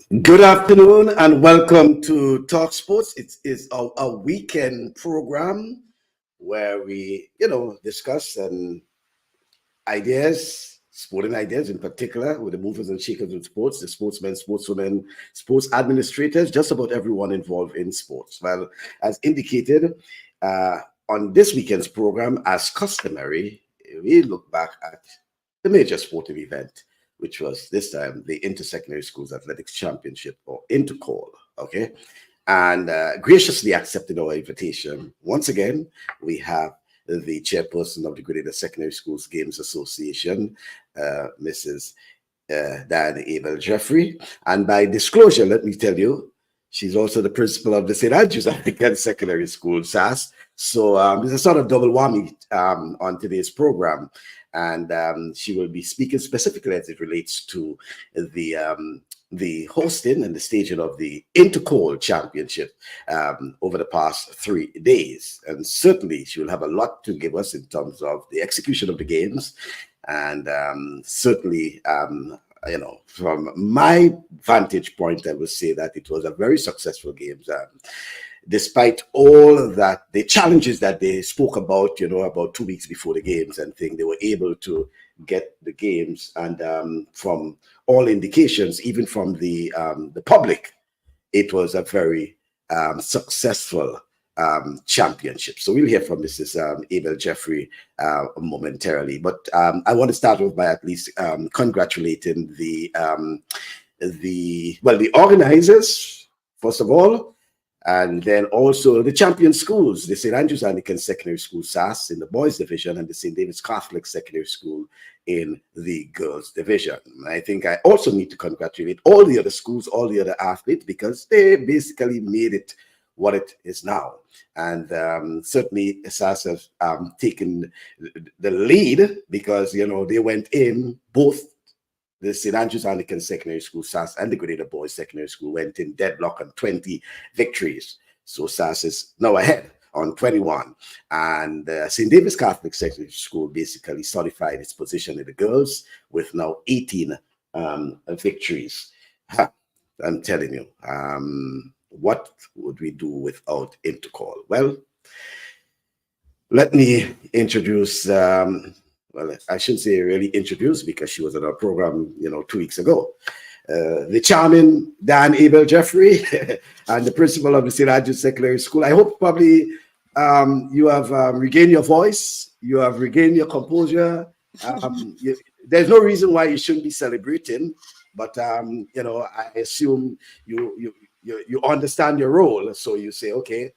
Good afternoon and welcome to TalkSports. It is our weekend program where we, discuss ideas, sporting ideas in particular, with the movers and shakers of sports, the sportsmen, sportswomen, sports administrators, just about everyone involved in sports. Well, as indicated uh, on this weekend's program, as customary, we look back at the major sporting event, which was this time the Intersecondary Schools Athletics Championship, or Intercol. Okay. And graciously accepted our invitation. Once again, we have the chairperson of the Grenada Secondary Schools Games Association, Mrs. Diana Abel Jeffrey. And by disclosure, let me tell you, she's also the principal of the St. Andrews African Secondary School, SAS. So there's a sort of double whammy on today's program. And she will be speaking specifically as it relates to the hosting and the staging of the Intercol Championship over the past 3 days. And certainly she will have a lot to give us in terms of the execution of the games. And certainly, from my vantage point, I would say that it was a very successful game. Despite all of that, the challenges that they spoke about, about 2 weeks before the games and things, they were able to get the games. And from all indications, even from the public, it was a very successful championship. So we'll hear from Mrs. Abel Jeffrey momentarily. But I want to start off by at least congratulating the organizers, first of all, and then also the champion schools, the St. Andrews Anglican Secondary School, SAS, in the boys division, and the St. David's Catholic Secondary School in the girls division. I think I also need to congratulate all the other schools, all the other athletes, because they basically made it what it is now. And certainly SAS has taken the lead because, they went in both. The St. Andrews Anglican Secondary School, SAS, and the Grenada Boys Secondary School went in deadlock on 20 victories. So SAS is now ahead on 21. And St. David's Catholic Secondary School basically solidified its position in the girls with now 18 victories. I'm telling you, what would we do without Intercol? Well, let me introduce well, I shouldn't say really introduced because she was on our program, 2 weeks ago. The charming Dan Abel Jeffrey and the principal of the St. Andrews Secondary School. I hope probably you have regained your voice, you have regained your composure. There's no reason why you shouldn't be celebrating, but I assume you understand your role, so you say, okay,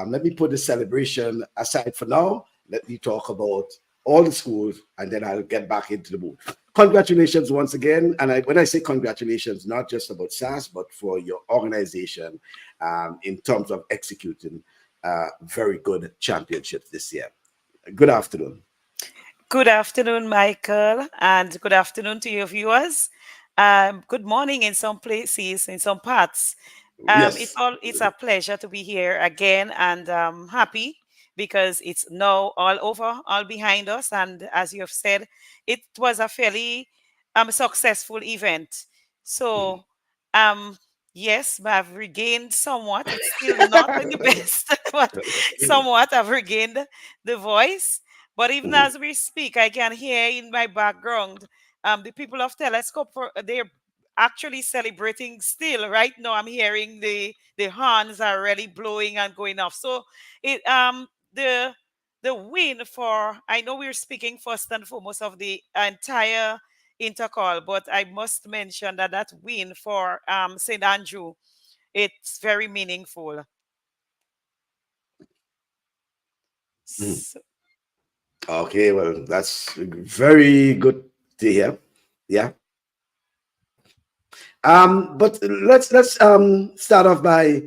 let me put the celebration aside for now. Let me talk about all the schools, and then I'll get back into the mood. Congratulations once again. And when I say congratulations, not just about SAS, but for your organization in terms of executing very good championships this year. Good afternoon. Good afternoon, Michael, and good afternoon to your viewers. Good morning in some places, in some parts. Yes. It's a pleasure to be here again, and happy because it's now all over, all behind us. And as you have said, it was a fairly successful event. So um, yes, I've regained somewhat. It's still not the best, but somewhat I've regained the voice. But even Mhm. as we speak, I can hear in my background the people of Telescope. They're actually celebrating still. Right now, I'm hearing the horns are really blowing and going off. So it the win for, I know we're speaking first and foremost of the entire Intercall, but I must mention that that win for St. Andrew, it's very meaningful. Mhm. So, Okay, well, that's very good to hear. Yeah. But let's start off by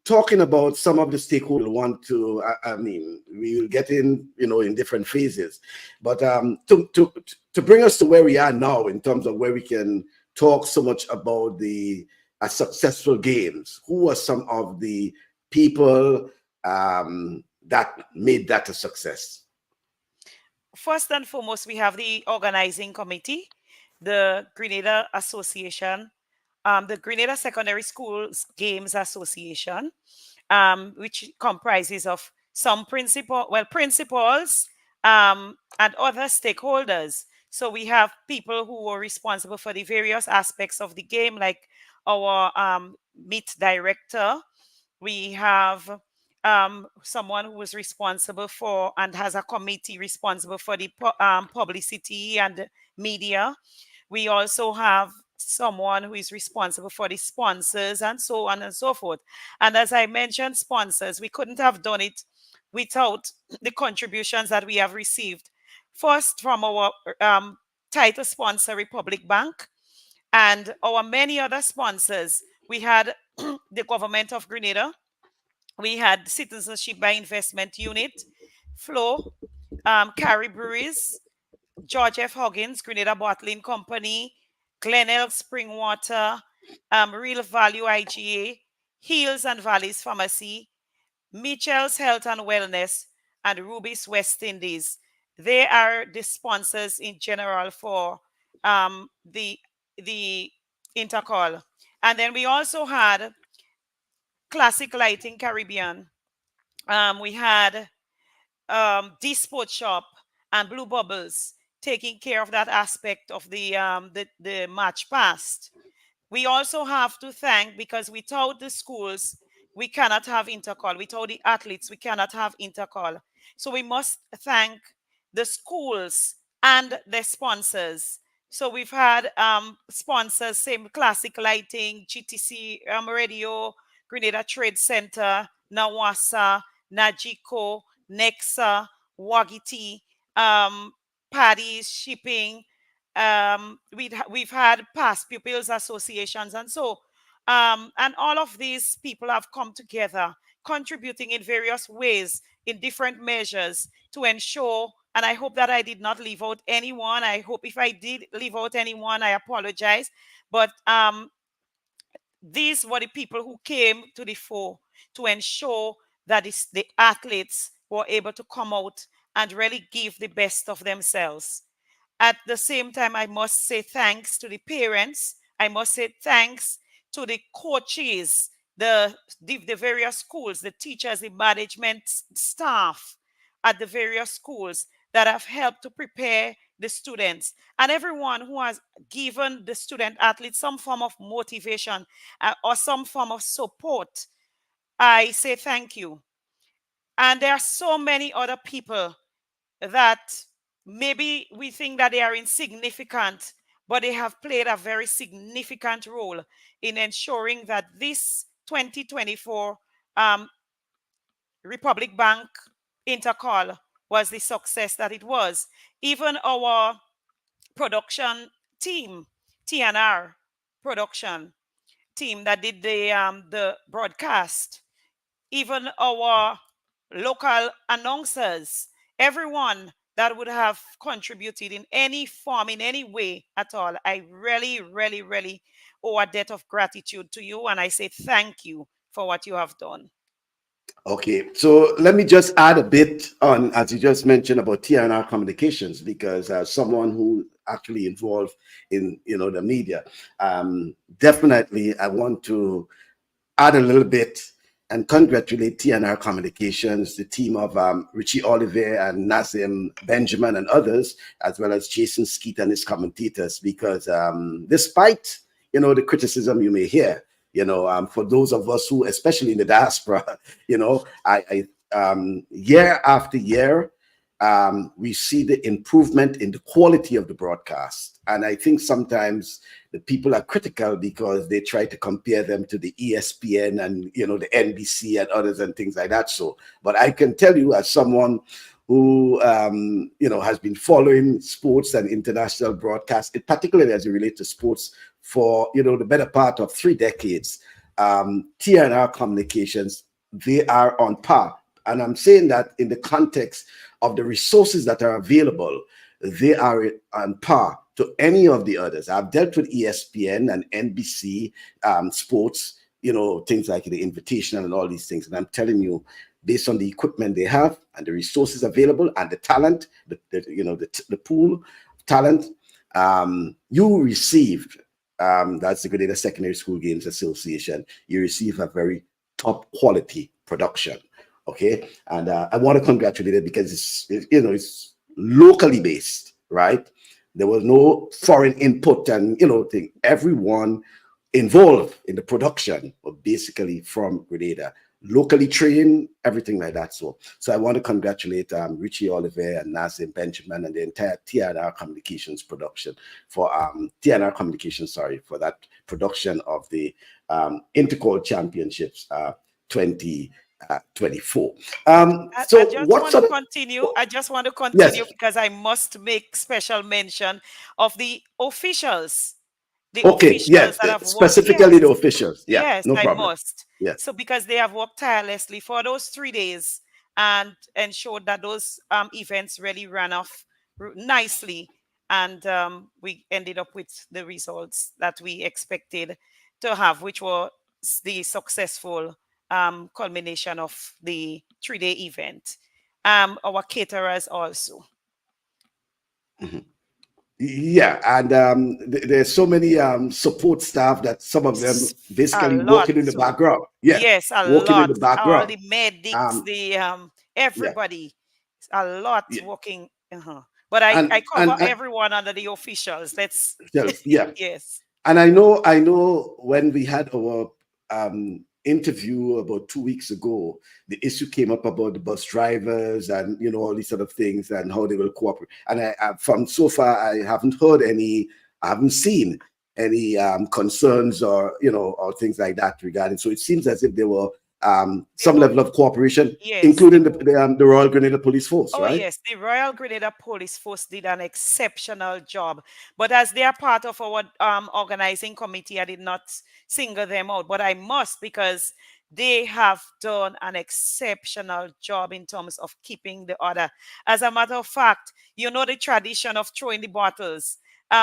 talking about some of the stakeholders want to. I mean, we will get in different phases, but to bring us to where we are now in terms of where we can talk so much about the successful games. Who are some of the people that made that a success? first and foremost, we have the organizing committee, the Grenada Association, the Grenada Secondary Schools Games Association, which comprises of some principals and other stakeholders. So we have people who are responsible for the various aspects of the game, like our meet director. We have someone who is responsible for and has a committee responsible for the publicity and media. We also have someone who is responsible for the sponsors and so on and so forth. And as I mentioned, sponsors, we couldn't have done it without the contributions that we have received. First, from our title sponsor, Republic Bank, and our many other sponsors. We had the government of Grenada, we had Citizenship by Investment Unit, Flow, Carrie Breweries, George F. Huggins, Grenada Bottling Company, Glenelg Spring Water, Real Value IGA, Hills and Valleys Pharmacy, Mitchell's Health and Wellness, and Ruby's West Indies. They are the sponsors in general for the Intercol. And then we also had Classic Lighting Caribbean. We had D Sport Shop and Blue Bubbles taking care of that aspect of the match past. We also have to thank, because without the schools, we cannot have Intercol. Without the athletes, we cannot have Intercol. So we must thank the schools and the sponsors. So we've had sponsors, same Classic Lighting, GTC Radio, Grenada Trade Center, Nawasa, Najiko, Nexa, Wagiti, Paddy's Shipping. We've had past pupils associations, and so and all of these people have come together, contributing in various ways, in different measures, to ensure. And I hope that I did not leave out anyone. I hope if I did leave out anyone, I apologize. But these were the people who came to the fore to ensure that the athletes were able to come out and really give the best of themselves. At the same time, I must say thanks to the parents. I must say thanks to the coaches, the various schools, the teachers, the management staff at the various schools that have helped to prepare the students, and everyone who has given the student athletes some form of motivation or some form of support. I say thank you. And there are so many other people that maybe we think that they are insignificant, but they have played a very significant role in ensuring that this 2024 Republic Bank Intercall was the success that it was. Even our production team, TNR production team that did the broadcast, even our local announcers, everyone that would have contributed in any form, in any way at all, I really, really, really owe a debt of gratitude to you. And I say thank you for what you have done. Okay, so let me just add a bit on, as you just mentioned, about TNR communications, because as someone who actually involved in the media, definitely I want to add a little bit and congratulate TNR Communications, the team of Richie Oliver and Nazim Benjamin and others, as well as Jason Skeet and his commentators, because despite the criticism you may hear, for those of us who, especially in the diaspora, year after year, we see the improvement in the quality of the broadcast. And I think sometimes the people are critical because they try to compare them to the ESPN and, the NBC and others and things like that. So, but I can tell you, as someone who, has been following sports and international broadcasts, particularly as it relates to sports for, the better part of 3 decades, TNR Communications, they are on par. And I'm saying that in the context of the resources that are available, they are on par to any of the others. I've dealt with ESPN and NBC sports, things like the Invitational and all these things. And I'm telling you, based on the equipment they have and the resources available and the talent, the pool of talent, you received that's the Grenada Secondary School Games Association, you receive a very top quality production. Okay, and I want to congratulate it because it's locally based, right? There was no foreign input, and thing. Everyone involved in the production were basically from Grenada, locally trained, everything like that. So I want to congratulate Richie Oliver and Nazim Benjamin and the entire TNR Communications production for TNR Communications, sorry, for that production of the Intercol Championships 2024. I So just what want to sort of continue. I just want to yes? continue because I must make special mention of the officials. The Okay, officials yes, that have worked. specifically Yes, the officials. Yeah, yes, no I problem. must. Yes. So because they have worked tirelessly for those 3 days and ensured that those events really ran off nicely, and we ended up with the results that we expected to have, which were the successful culmination of the 3-day event. Our caterers also. Mhm. Yeah, and there's so many support staff that some of them A basically lot working in the too. background. Yeah, Yes, a working in lot. the All background. the medics, Um, the yeah, everybody. A lot yeah, working. But I and cover everyone under the officials. Let's yeah, yes. and I know when we had our interview about 2 weeks ago, the issue came up about the bus drivers and all these sort of things and how they will cooperate. And from so far, I haven't heard any, I haven't seen any concerns or or things like that regarding. So it seems as if there were They some were level of cooperation, yes, they including were. the Royal Grenada Police Force, Oh, right? yes, the Royal Grenada Police Force did an exceptional job. But as they are part of our organizing committee, I did not single them out. But I must because they have done an exceptional job in terms of keeping the order. As a matter of fact, the tradition of throwing the bottles.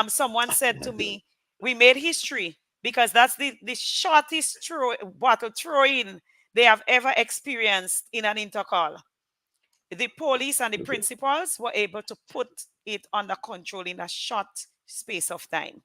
Someone said to me, we made history because that's the shortest bottle throwing they have ever experienced in an intercall. The police and the principals were able to put it under control in a short space of time.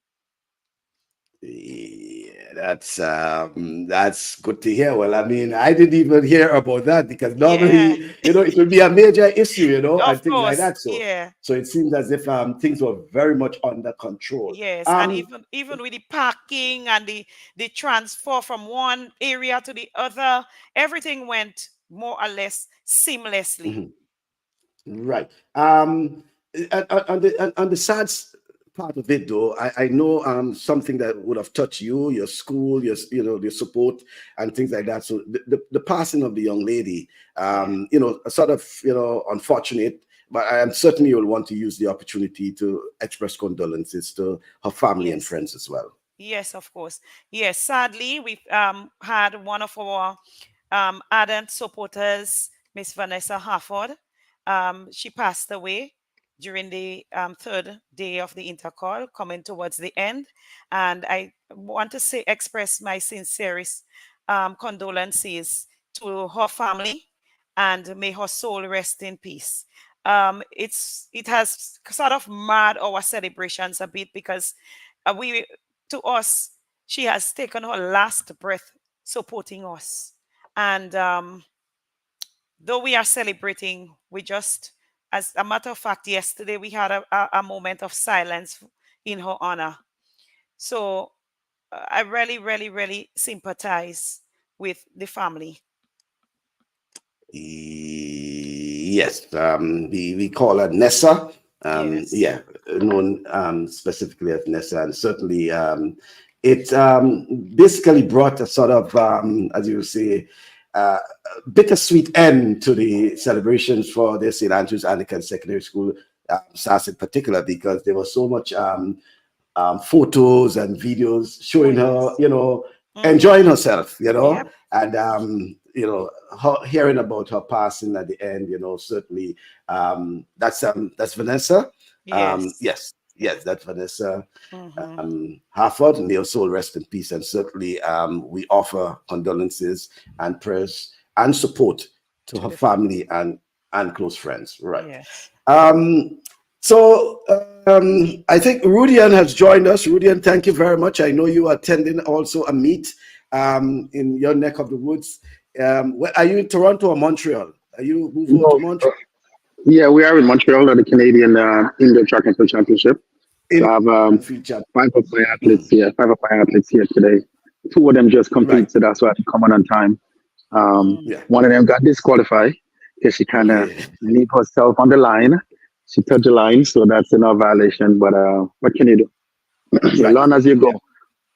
Yeah, that's good to hear. Well, I mean, I didn't even hear about that because Yeah, normally, it would be a major issue, and of things like course. that. Yeah, So it seems as if things were very much under control. yes, and even with the parking and the transfer from one area to the other, everything went more or less seamlessly. Mhm. Right. On the sad part of it, though, I know something that would have touched you, your school, your support and things like that. So the passing of the young lady, Yeah. sort of, unfortunate. But I am certain you'll want to use the opportunity to express condolences to her family and Yes. friends as well. Yes, of course. Yes, sadly, we've had one of our ardent supporters, Miss Vanessa Harford. She passed away during the third day of the intercall, coming towards the end. And I want to express my sincerest condolences to her family, and may her soul rest in peace. It has sort of marred our celebrations a bit because we to us, she has taken her last breath supporting us. And though we are celebrating, we just, as a matter of fact, yesterday we had a moment of silence in her honor. So I really, really, really sympathize with the family. Yes, we call her Nessa. Yes. Yeah, known specifically as Nessa, and certainly it basically brought a sort of, as you say, bittersweet end to the celebrations for the St. Andrews Anglican Secondary School, SAS in particular, because there was so much photos and videos Oh, showing her, yes. Mm-hmm. enjoying herself, Yep. and hearing about her passing at the end, certainly that's Vanessa. Yes. Yes, that's Vanessa Mm-hmm. Harford. May her soul rest in peace, and certainly we offer condolences and prayers and support to To her the family. family and close friends. Right. Yes. Um, so. I think Rudian has joined us. Rudian, thank you very much. I know you are attending also a meet in your neck of the woods. Are you in Toronto or Montreal? Are you moving over to No, Montreal? yeah, we are in Montreal at the Canadian Indoor Track and Field Championship. So In I have future. five of my athletes here, five of my athletes here today. Two of them just Right. compete, so that's why I come on time. Mm. Yeah. One of them got disqualified because she kind of Okay. leave herself on the line. She touched the line, so that's another violation. But what can you do? You Right. learn as you Yeah. go.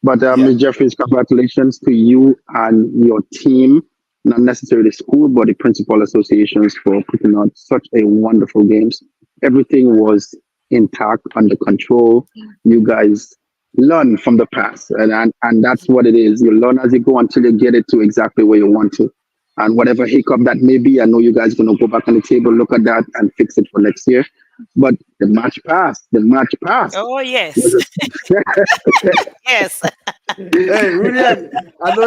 But Yeah. Ms. Jeffries, congratulations to you and your team, not necessarily the school, but the principal associations for putting on such a wonderful games. Everything was intact, under control. You guys learn from the past, and that's what it is. You learn as you go until you get it to exactly where you want to. And whatever hiccup that may be, I know you guys are going to go back on the table, look at that, and fix it for next year. But the match passed. The match passed. Oh, yes. Was Yes. Hey, Rudian, I know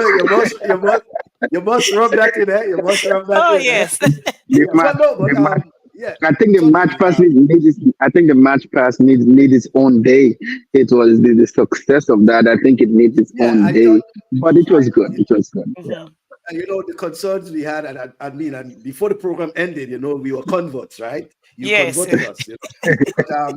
you must rub that in there. You must rub that Oh, in there. yes. the Yeah. match, But no, but the match. yeah, I think the match certainly. pass I think the match pass needs its own day. It was the success of that. I think it needs its Yeah, own I day. thought But it I was good. It was good. Yeah. Mhm. the concerns we had, and I mean, and before the program ended, we were converts, right? You Yes. converted us, But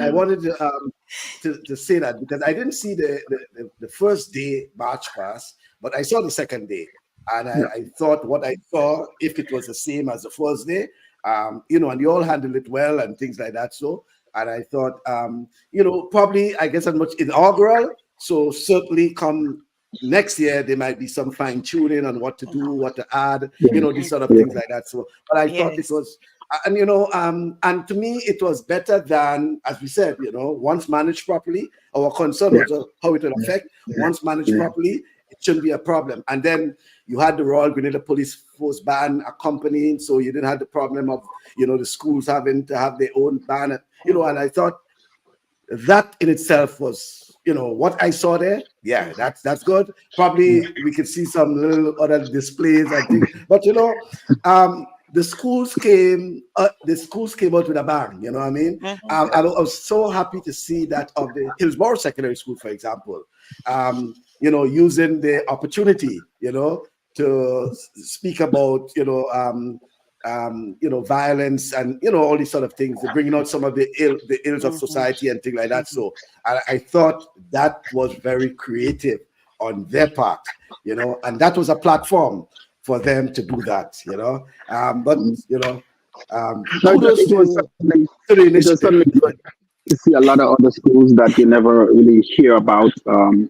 I wanted to say that because I didn't see the first day March pass, but I saw the second day, and Yeah. I thought what I saw, if it was the same as the first day, and you all handled it well and things like that. So, and I thought, probably I guess as much inaugural. So certainly come next year there might be some fine tuning on what to do, what to add, Yeah. these sort of Yeah. things like that. So, but I thought it Yes. was, and to me it was better than, as we said, once managed properly. Our concern Yeah. was how it will affect. Yeah. Once managed Yeah. properly, it shouldn't be a problem. And then you had the Royal Grenada Police Force band accompanying, so you didn't have the problem of the schools having to have their own band. And I thought that in itself was, what I saw there. Yeah, that's good. Probably we could see some little other displays and things, but the schools came. The schools came out with a bang. You know what I mean? Mhm. I was so happy to see that of the Hillsborough Secondary School, for example. Using the opportunity, to speak about, violence and all these sort of things, bringing out some of the ills of Mhm. society and things like that. Mhm. So I thought that was very creative on their part, and that was a platform for them to do that, But No, kudos to the it was initiative. certainly good to see a lot of other schools that you never really hear about,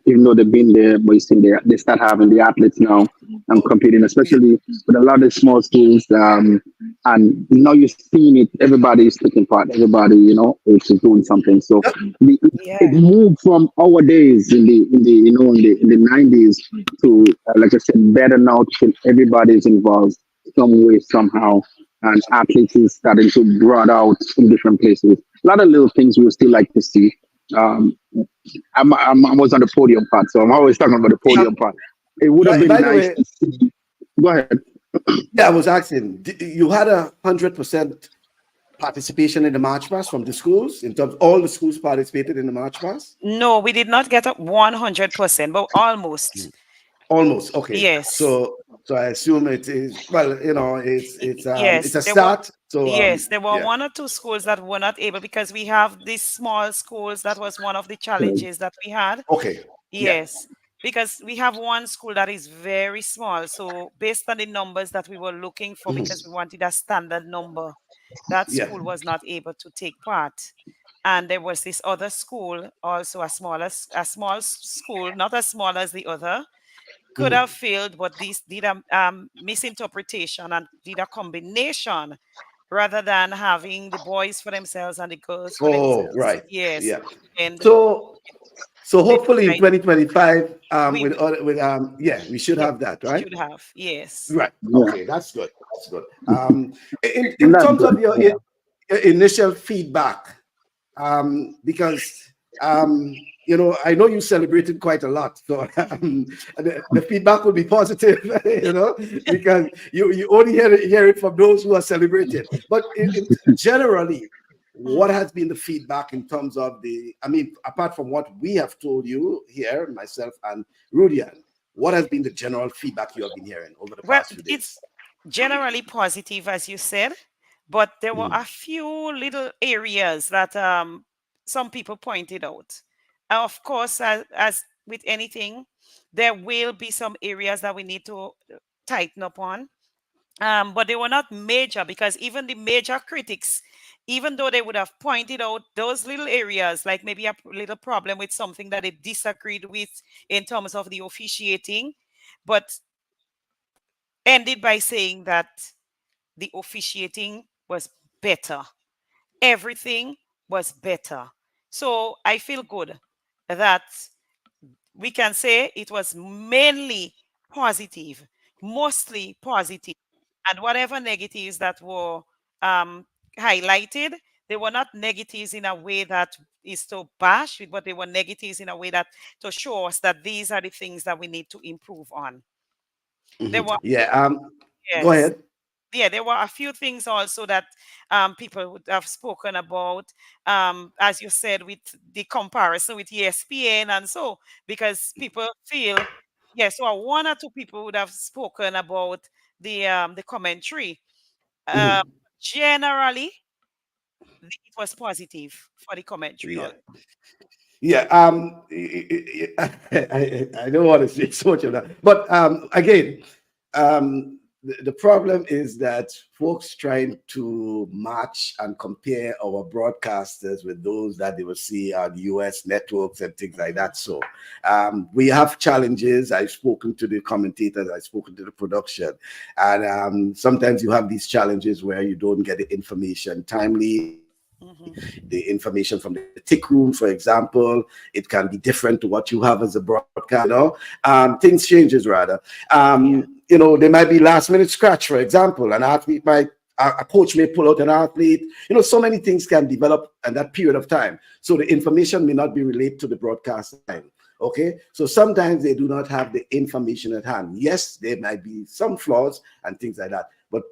even though they've been there, but you see they start having the athletes now and competing, especially with a lot of small schools. And now you're seeing it, everybody is taking part, everybody, is doing something. So it Yeah. moved from our days in the 90s to, like I said, better now till everybody is involved some way, somehow, and athletes is starting to broad out in different places. A lot of little things we would still like to see. Um, I was on the podium part, so I'm always talking about the Um, podium part. It would have been by the nice way, to see. Go ahead. yeah, I was asking, you had 100% participation in the March Pass from the schools, in terms all the schools participated in the March Pass? No, we did not get up 100%, but almost. Almost. Okay. Yes. So I assume it is, well, it's Yes, a start. So there were yeah. one or two schools that were not able because we have these small schools. That was one of the challenges that we had. Okay. Yeah. Yes, because we have one school that is very small. So based on the numbers that we were looking for, because we wanted a standard number, that Yeah. school was not able to take part. And there was this other school, also a small school, not as small as the other, could have Mhm. failed, but this did a misinterpretation and did a combination rather than having the boys for themselves and the girls for Oh, themselves. right. Yes, Yeah. and So they hopefully in decided 2025, we yeah, we should yeah, have that, right? should have. Yes. Right. Yeah, Okay, that's good. That's good. and In that's terms of good. your Yeah. initial feedback, because I know you celebrated quite a lot, so the feedback will be positive, because you only hear it from those who are celebrating. But generally, what has been the feedback in terms of I mean, apart from what we have told you here, myself and Rudian, what has been the general feedback you have been hearing over the Well, past few it's days? generally positive, as you said, but there were Mhm. a few little areas that some people pointed out. Of course, as with anything, there will be some areas that we need to tighten up on. But they were not major, because even the major critics, even though they would have pointed out those little areas, like maybe a little problem with something that they disagreed with in terms of the officiating, but ended by saying that the officiating was better. Everything was better. So I feel good that we can say it was mainly positive, mostly positive. And whatever negatives that were um, highlighted, they were not negatives in a way that is to bash, but they were negatives in a way that to show us that these are the things that we need to improve on. There were, Yeah. Go yes, ahead. yeah, there were a few things also that people would have spoken about, as you said, with the comparison with ESPN and so, because people feel, yes, well, one or two people would have spoken about the commentary. Uh, Mhm. Generally, it was positive for the commentary. Yeah. Yeah, I don't want to say so much of that, but again, the problem is that folks trying to match and compare our broadcasters with those that they will see on US networks and things like Mhm. that. So we have challenges. I've spoken to the commentators, I've spoken to the production, and sometimes you have these challenges where you don't get the information timely. The Mhm. information from the tick room, for example, it can be different to what you have as a broadcast. Things changes rather. Yeah. There might be last minute scratch, for example. An athlete might, a coach may pull out an athlete. So many things can develop in that period of time. So the information may not be related to the broadcast time. Okay, so sometimes they do not have the information at hand. Yes, there might be some flaws and things like that, but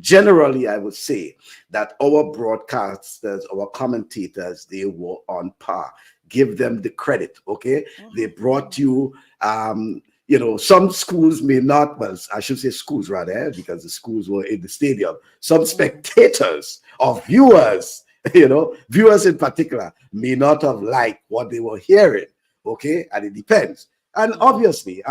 generally, I would say that our broadcasters, our commentators, they were on par. Give them the credit, okay? They Mhm. brought you, some schools may not, well, I should say schools rather, because the schools were in the stadium. Some Mhm. spectators or viewers, viewers in particular, may not have liked what they were hearing, okay? And it depends. And Mhm. obviously,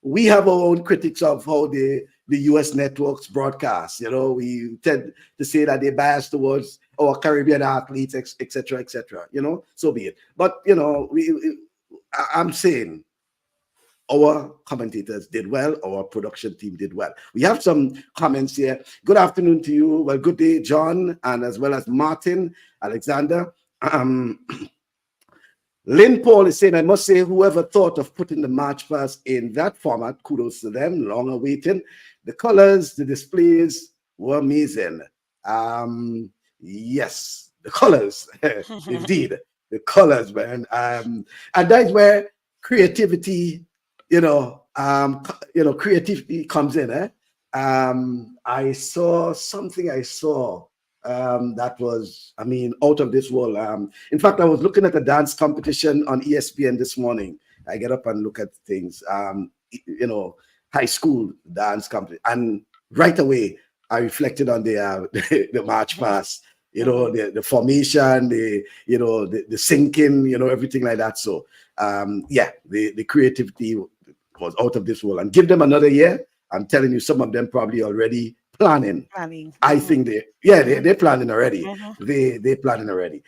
we have our own critics of how the US networks broadcast. We tend to say that they bias towards our Caribbean athletes, etc., etc. So be it. But I'm saying our commentators did well, our production team did well. We have some comments here. Good afternoon to you. Well, good day, John, and as well as Martin, Alexander. Um, Lynn Paul is saying, I must say, whoever thought of putting the March Pass in that format, kudos to them, long awaiting. The colors, the displays were amazing. Yes, the colors, indeed, the colors, man. And that's where creativity, creativity comes in. I saw something. That was, I mean, out of this world. In fact, I was looking at a dance competition on ESPN this morning. I get up and look at things, high school dance competition, and right away I reflected on the march past, Mhm. the formation, the sinking, everything like that. So yeah, the creativity was out of this world. And give them another year. I'm telling you, some of them probably already planning. Planning. I Mhm. think they're Mhm. planning already. Mhm. They're planning already.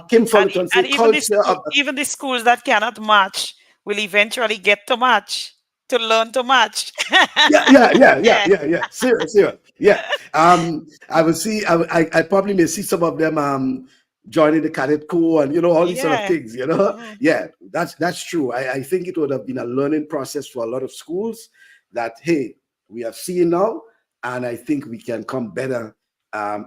Kim And, Fullerton and say culture of even the schools that cannot match will eventually get to match, to learn to match. Yeah. Serious. Yeah. I will see. I probably may see some of them joining the cadet corps and all these sort of Yeah. things. Mhm. Yeah, that's true. I think it would have been a learning process for a lot of schools. That hey, we are seeing now, and I think we can come better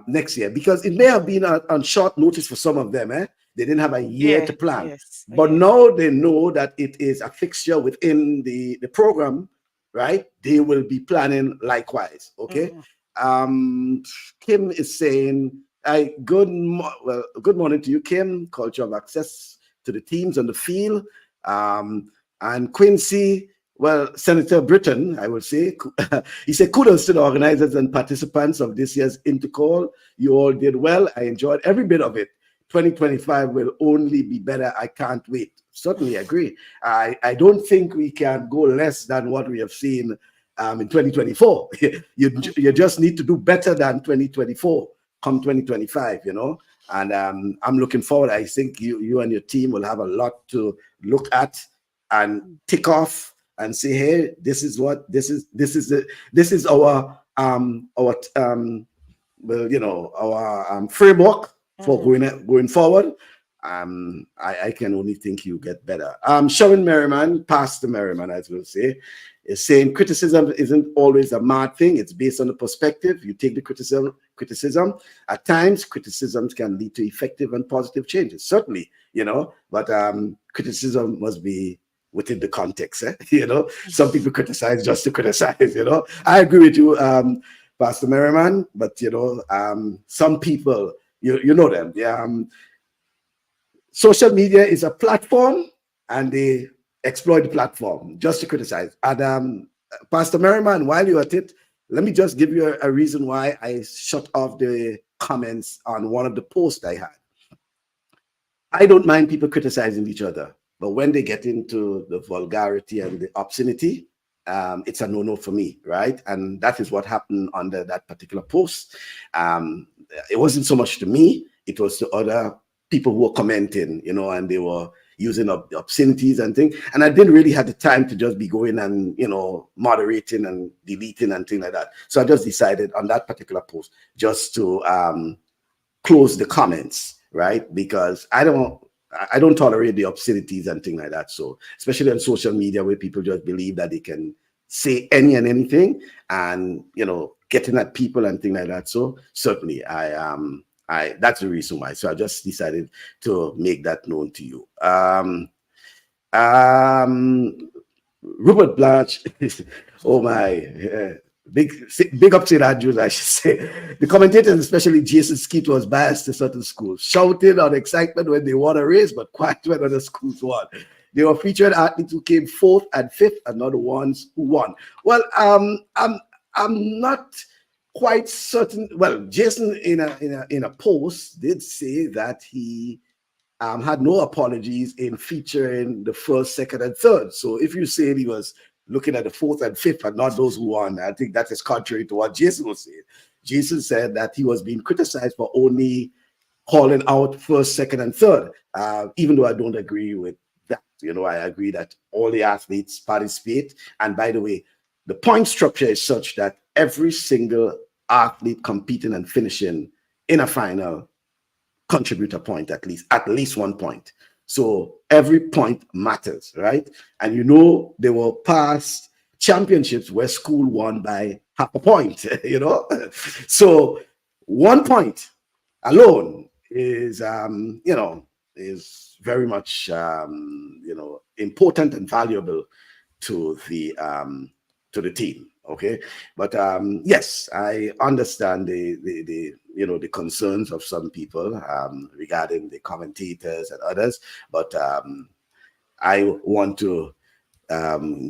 next year because it may have Mhm. been on short notice for some of them. They didn't have a year Yeah. to plan, Yes. but Yeah. now they know that it is a fixture within the program, right? They will be planning likewise. Okay. Mhm. Um, Kim is saying, good morning to you, Kim. Culture of access to the teams on the field. And Quincy, well, Senator Britton, I would say, he said, kudos to the organizers and participants of this year's Intercol. You all did well. I enjoyed every bit of it. 2025 will only be better. I can't wait. Certainly agree. I don't think we can go less than what we have seen in 2024. You just need to do better than 2024 come 2025, and I'm looking forward. I think you and your team will have a lot to look at and tick off and say, hey, this is our framework for going forward. I can only think you get better. Sharon Merriman, Pastor Merriman, as we'll say, is saying criticism isn't always a mad thing. It's based on the perspective. You take the criticism. At times, criticisms can lead to effective and positive changes, certainly, but criticism must be within the context. Some people criticize just to criticize. I agree with you, Pastor Merriman, but some people, you know them. Social media is a platform, and they exploit the platform just to criticize. And Pastor Merriman, while you're at it, let me just give you a reason why I shut off the comments on one of the posts I had. I don't mind people criticizing each other, but when they get into the vulgarity and the obscenity, it's a no-no for me, right? And that is what happened under that particular post. It wasn't so much to me, it was to other people who were commenting, and they were using obscenities and things. And I didn't really have the time to just be going and, moderating and deleting and things like that. So I just decided on that particular post just to close the comments, right? Because I don't tolerate the obscenities and things like that. So especially on social media where people just believe that they can say any and anything and, getting at people and things like that. So certainly that's the reason why. So I just decided to make that known to you. Rupert Blanche, oh my, big up to that, Jews, I should say. The commentators, especially Jason Skeet, was biased to certain schools, shouting on excitement when they won a race, but quiet when other schools won. They were featured athletes who came 4th and 5th, and not the ones who won. Well, I'm not quite certain. Well, Jason in a post did say that he had no apologies in featuring the 1st, 2nd, and 3rd. So if you say he was looking at the 4th and 5th and not those who won, I think that is contrary to what Jason was saying. Jason said that he was being criticized for only calling out 1st, 2nd, and 3rd, even though I don't agree with that. I agree that all the athletes participate. And by the way, the point structure is such that every single athlete competing and finishing in a final contribute a point, at least 1 point. So every point matters, right? And there were past championships where school won by half a point, So 1 point alone is very much important and valuable to the team. Okay, but yes, I understand the concerns of some people regarding the commentators and others, but I want to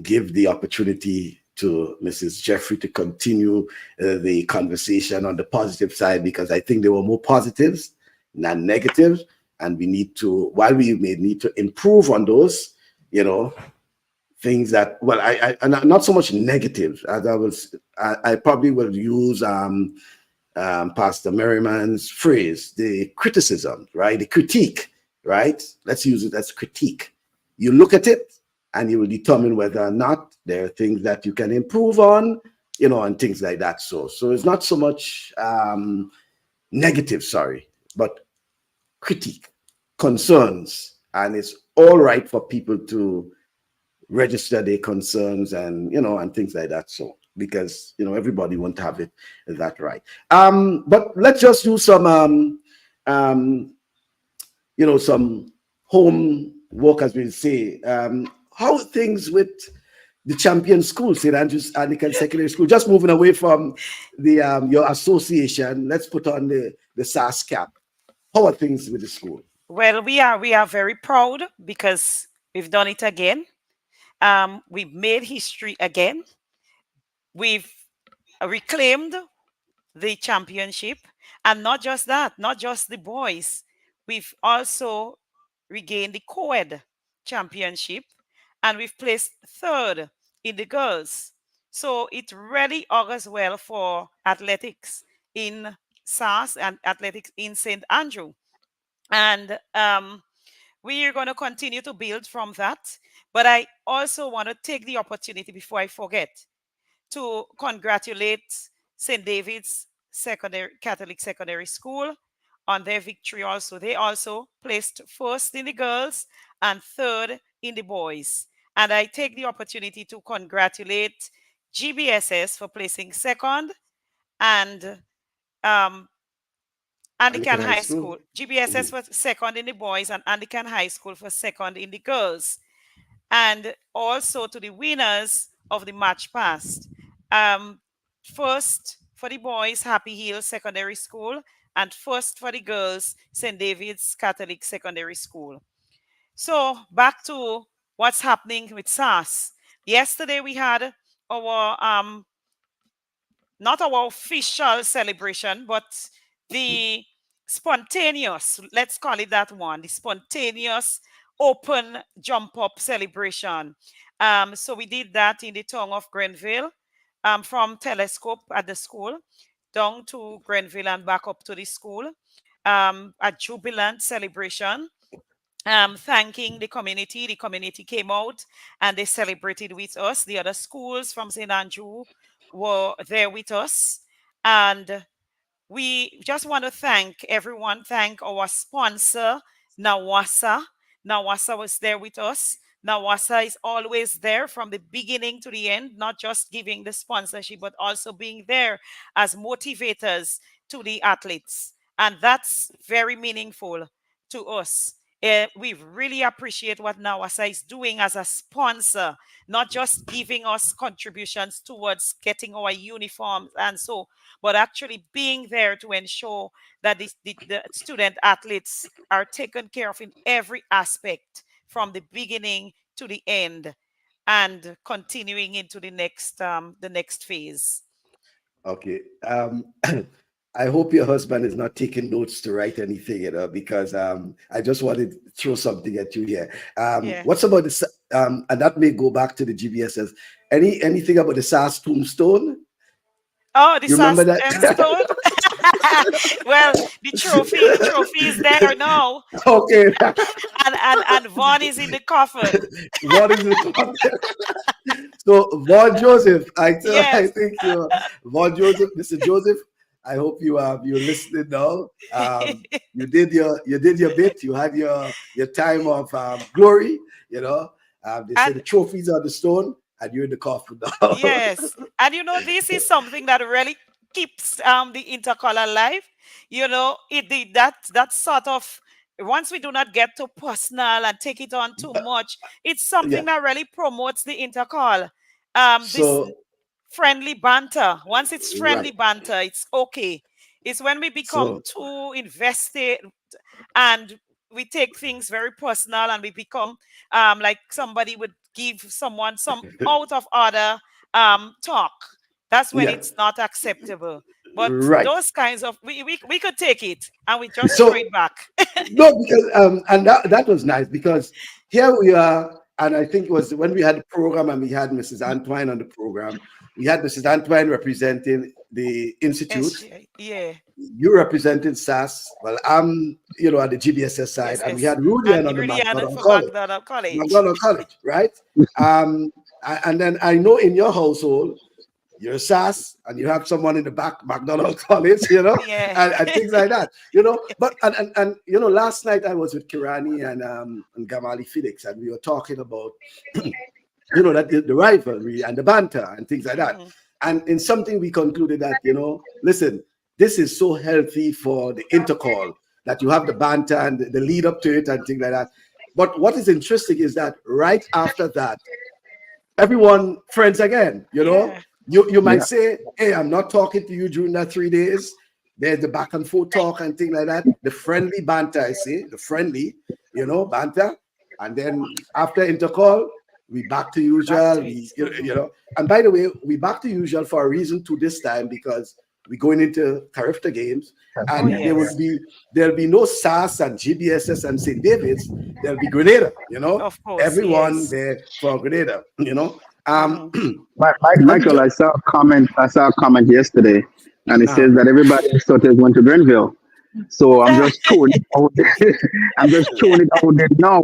give the opportunity to Mrs. Jeffrey to continue the conversation on the positive side, because I think there were more positives than negatives, and we need to, while we may need to improve on those, things that, well, I not so much negative as I probably will use Pastor Merriman's phrase, the criticism, right? The critique, right? Let's use it as critique. You look at it and you will determine whether or not there are things that you can improve on, and things like that. So it's not so much negative, but critique, concerns, and it's all right for people to register their concerns and and things like that. So because everybody won't have it that right. But let's just do some some homework, as we say. How are things with the champion school, St. Andrew's Anglican Secondary School? Just moving away from the your association, let's put on the the SAS cap. How are things with the school? Well, we are very proud because we've done it again. We've made history again. We've reclaimed the championship, and not just that, not just the boys. We've also regained the co-ed championship, and we've placed third in the girls. So it really augurs well for athletics in SAS and athletics in St. Andrew. And we are going to continue to build from that. But I also want to take the opportunity before I forget to congratulate St. David's Secondary Catholic Secondary School on their victory also. They also placed first in the girls and third in the boys. And I take the opportunity to congratulate GBSS for placing second, and um, Anglican Anglican High High School? School. GBSS Mhm. for second in the boys and Anglican High School for second in the girls. And also to the winners of the match past. Um, First for the boys, Happy Hill Secondary School, and first for the girls, St. David's Catholic Secondary School. So back to what's happening with SAS. Yesterday we had our not our official celebration, but the spontaneous, let's call it that one, the spontaneous open jump up celebration. So we did that in the town of Grenville, from Telescope at the school down to Grenville and back up to the school. A jubilant celebration, thanking the community. The community came out and they celebrated with us. The other schools from St. Andrew were there with us. And we just want to thank everyone, thank our sponsor, Nawasa. Nawasa was there with us. Nawasa is always there from the beginning to the end, not just giving the sponsorship, but also being there as motivators to the athletes. And that's very meaningful to us. We really appreciate what Nawasa is doing as a sponsor, not just giving us contributions towards getting our uniforms and so, but actually being there to ensure that the student athletes are taken care of in every aspect from the beginning to the end and continuing into the next phase. Okay. I hope your husband is not taking notes to write anything, because I just wanted to throw something at you here. Yeah. What's about and that may go back to the GBSS. Anything about the SAS tombstone? Oh, the You remember SAS that? stone. Well, the trophy is there now, Okay. and Vaughn is in the coffin. What is it? So Von Joseph, I Yes. think you, Von Joseph, Mr. Joseph. I hope you're listening now. You did your bit. You had your time of glory. They say And the trophies are the stone, and you're in the coffin now. yes, and this is something that really keeps the intercolor alive. That sort of, once we do not get too personal and take it on too much, it's Yeah. something that really promotes the intercol. This So friendly banter. Once it's friendly right. banter, it's okay. It's when we become So too invested and we take things very personal and we become like somebody would give someone some out of order talk. That's when yeah. it's not acceptable. But Right. those kinds of we could take it and we just throw So it back. no, because and that was nice because here we are, and I think it was when we had the program and we had Mrs. Antoine on the program. We had Mrs. Antoine representing the institute. Yeah. You represented SAS. Well, I'm at the GBSS side, Yes, and we yes. had Rudian And on the Juliana McDonald for College. McDonald College. McDonald College, right? And then I know in your household, you're SAS and you have someone in the back, McDonald College, Yeah. and things like that, But and last night I was with Kirani and Gamali Felix, and we were talking about that the rivalry and the banter and things like that. Mhm. And in something we concluded that, listen, this is so healthy for the intercall that you have the banter and the lead up to it and things like that. But what is interesting is that right after that, everyone friends again. Yeah. You might Yeah. say, hey, I'm not talking to you during that 3 days, there's the back and forth talk and thing like that. The friendly banter, I say, the friendly, banter. And then after intercall, we back to Back usual. to it. And by the way, we back to usual for a reason to this time because we're going into CARIFTA Games, Oh and yes, there'll be no SAS and GBSS and St. David's. There'll be Grenada. of course, Everyone yes. there for Grenada. Hmm. Let me Michael, just. I saw a comment. I saw a comment yesterday, and it says Um, that everybody in Sutton is going to Grenville. So I'm just throwing it out there. I'm just throwing it out there now.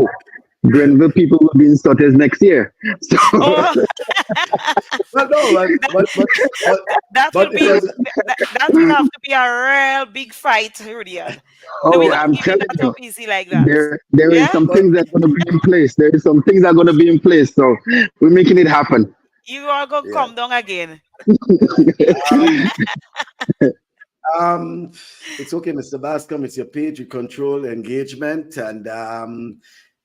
Grenville people will be in Sutton next year. So Oh, well, no, that, but that will but it be was. that will have to be a real big fight, Rudian. We're oh, not I'm giving telling that you, up easy like that. there is Yeah, some But things that are going to be in place. There is some things that are going to be in place. So we're making it happen. you are gonna yeah. come down again. Um, Um, it's okay, Mr. Bascom. It's your page. You control engagement. And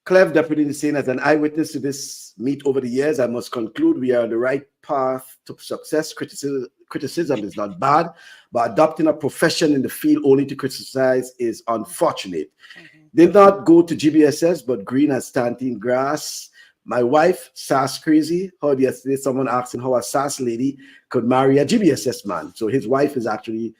Clev, Deputy saying, as an eyewitness to this meet over the years, I must conclude we are on the right path to success. Criticism is not bad, but adopting a profession in the field only to criticize is unfortunate. Mhm. Did not go to GBSS, but green as standing grass. My wife, SAS crazy, heard yesterday someone asking how a SAS lady could marry a GBSS man. So his wife is actually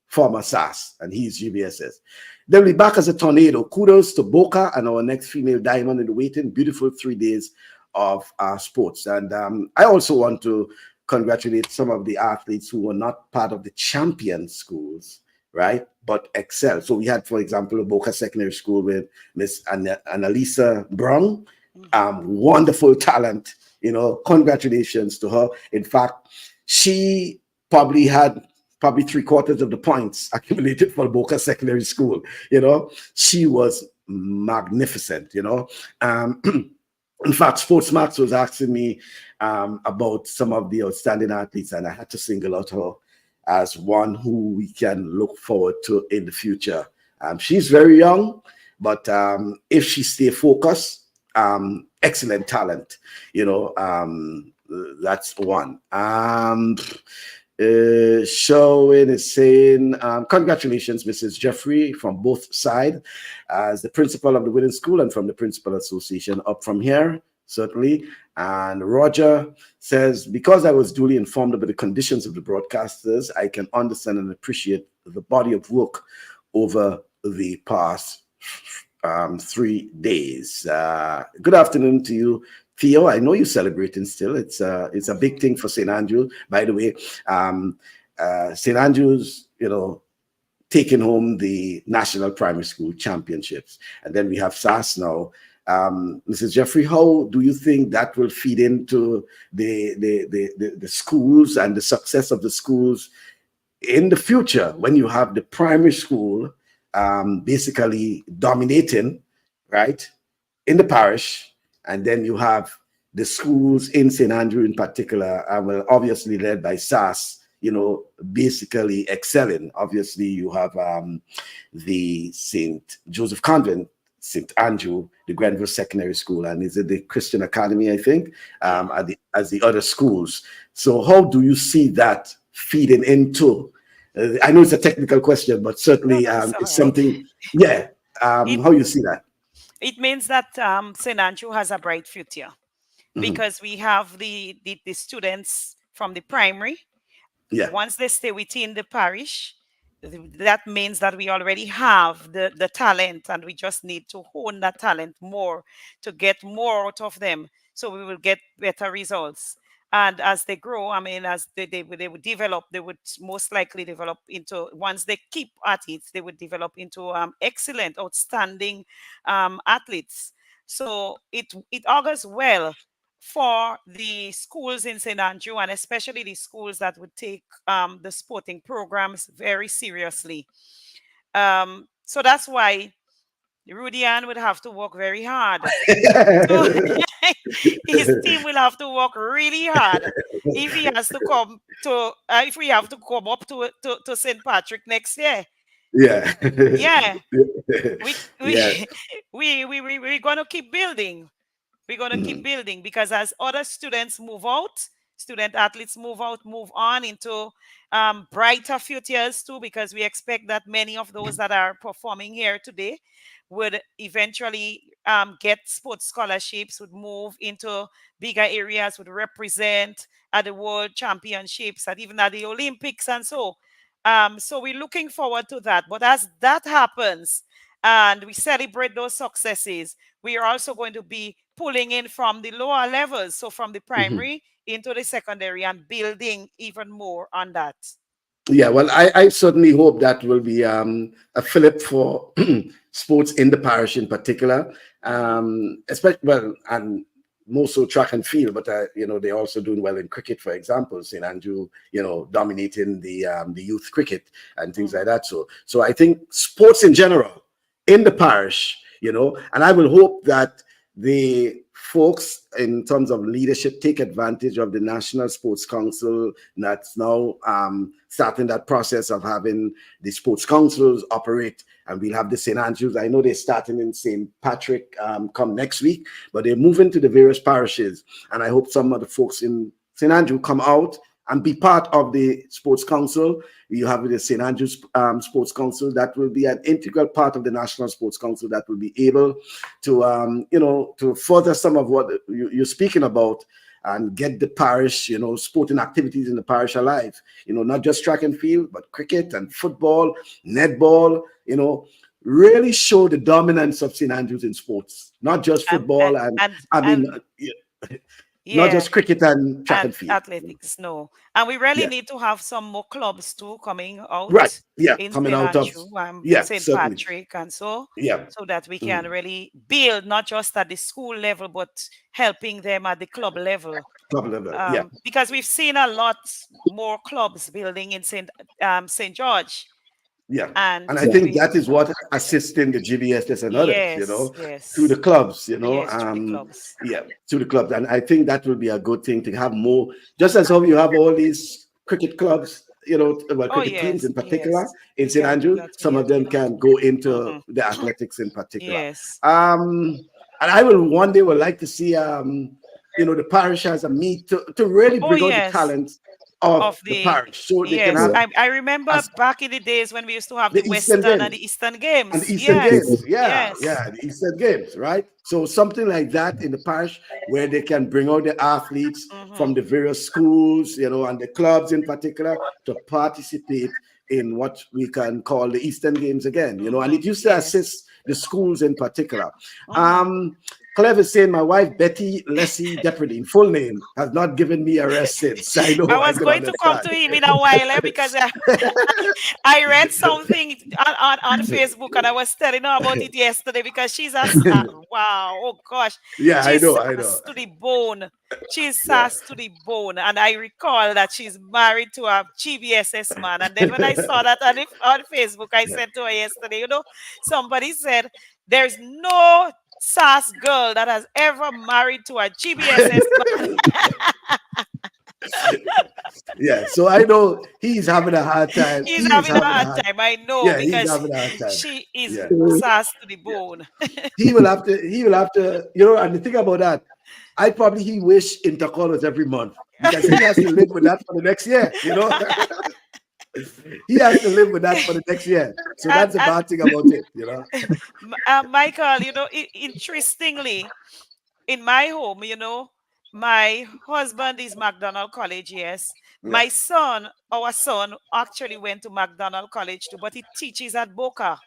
former SAS, and he's GBSS. They'll be back as a tornado. Kudos to Boca and our next female diamond in the waiting. Beautiful 3 days of sports. And I also want to congratulate some of the athletes who were not part of the champion schools, right? But excel. So we had, for example, Boca Secondary School with Miss Annalise Brown. Mhm. Wonderful talent. Congratulations to her. In fact, she probably had probably three-quarters of the points accumulated for Boca Secondary School. She was magnificent. Um, in fact, Sportsmax was asking me about some of the outstanding athletes, and I had to single out her as one who we can look forward to in the future. She's very young, but if she stay focused, excellent talent. That's one. Showing is saying, congratulations, Mrs. Jeffrey, from both sides, as the principal of the Women's School and from the Principal Association up from here, certainly. And Roger says, because I was duly informed about the conditions of the broadcasters, I can understand and appreciate the body of work over the past 3 days. Good afternoon to you, Theo. I know you're celebrating still. It's a big thing for St. Andrew. By the way, St. Andrews, taking home the National Primary School Championships. And then we have SAS now. Mrs. Jeffrey, how do you think that will feed into the schools and the success of the schools in the future when you have the primary school basically dominating, right, in the parish, and then you have the schools in St. Andrew in particular, well, obviously led by SAS, basically excelling. Obviously, you have the St. Joseph Convent, St. Andrew, the Grenville Secondary School, and is it the Christian Academy, I think, as the other schools. So how do you see that feeding into? I know it's a technical question, but No, certainly no, it's all it's right. something, yeah. It How you see that? it means that St. Andrew has a bright future Mhm. because we have the students from the primary. Yeah. Once they stay within the parish, that means that we already have the talent and we just need to hone that talent more to get more out of them. So we will get better results. And as they grow, I mean, as they would develop, they would most likely develop into, once they keep at it, they would develop into excellent, outstanding athletes. So it augurs well for the schools in St. Andrew, and especially the schools that would take the sporting programs very seriously. So that's why Rudian would have to work very hard. So his team will have to work really hard if he has to come to, if we have to come up to St. Patrick next year. Yeah. Yeah, we Yeah. we we're gonna keep building. We're going to keep Mhm. building because as other students move out, student athletes move out, move on into brighter futures too, because we expect that many of those that are performing here today would eventually get sports scholarships, would move into bigger areas, would represent at the world championships and even at the Olympics and so. So we're looking forward to that. But as that happens and we celebrate those successes, we are also going to be pulling in from the lower levels, so from the Mhm. primary into the secondary and building even more on that. Yeah, well, I certainly hope that will be a fillip for sports in the parish in particular, Mhm. especially, well, and more so track and field, but they're also doing well in cricket, for example. St. Andrew, dominating the youth cricket and things like Mhm. that. So I think sports in general in the parish, and I will hope that the folks in terms of leadership take advantage of the National Sports Council that's now starting that process of having the sports councils operate, and we'll have the St. Andrews. I know they're starting in St. Patrick come next week, but they're moving to the various parishes, and I hope some of the folks in St. Andrew come out and be part of the sports council. You have the St. Andrews Sports Council that will be an integral part of the National Sports Council that will be able to, to further some of what you're speaking about and get the parish, sporting activities in the parish alive. Not just track and field, but cricket and football, netball, really show the dominance of St. Andrews in sports, not just Um, football and, I mean, and not yeah, just cricket and track and and field. athletics, no. And we really Yeah. need to have some more clubs too coming Right. out Yeah. in Coming St. out of, Andrew, yeah, St. certainly. Patrick, and so Yeah. that we can Mm. really build not just at the school level, but helping them at the club level. Club level. Yeah. Because we've seen a lot more clubs building in St. George, Yeah. and And I think we that is what assisting the GBSS and others, yes, through the yes, clubs, yes, through the clubs. yeah, through the clubs. And I think that will be a good thing to have more, just as how you have all these cricket clubs, well, Oh cricket teams yes, in particular yes, in we St. can do Andrew, that with some the of them athletics. can go into Hmm. the athletics in particular. Yes. And I will one day would like to see, the parish as a meet to really Oh bring out the yes, talent of of the the parish so they can yes. have I remember as back in the days when we used to have the the Eastern Western and Games. the Eastern And the Games. Eastern Yes, Games, yeah, yes. yeah, the Eastern Games, right? So something like that in the parish where they can bring out the athletes Hmm. from the various schools, and the clubs in particular to participate in what we can call the Eastern Games again, and Hmm. it used to Yes. assist the schools in particular. Hmm. Um, Clever saying my wife Betty Leslie Depperdine, full name, has not given me a rest since. I I know, I was could going to come understand. to him in a while because I read something on Facebook and I was telling her about it yesterday because wow, oh gosh, Yeah, I she's know, I know. sassed to the bone. She's Yeah. sassed to the bone. And I recall that she's married to a GBSS man. And then when I saw that on Facebook, I Yeah. said to her yesterday, somebody said, there's no sass girl that has ever married to a GBSS man. Yeah, so I know he's having a hard time. He's He's having a having a hard hard, time. I know yeah, he's because having a hard time. she is Yeah, sass to the yeah. bone. He will have to, and the thing about that, he wish Intercol was every month because he has to live with that for the next year. He has to live with that for the next year. So and, that's the and bad thing about it. Michael, interestingly, in my home, my husband is McDonald College, yes. Yeah. Our son actually went to McDonald College too, but he teaches at Boca.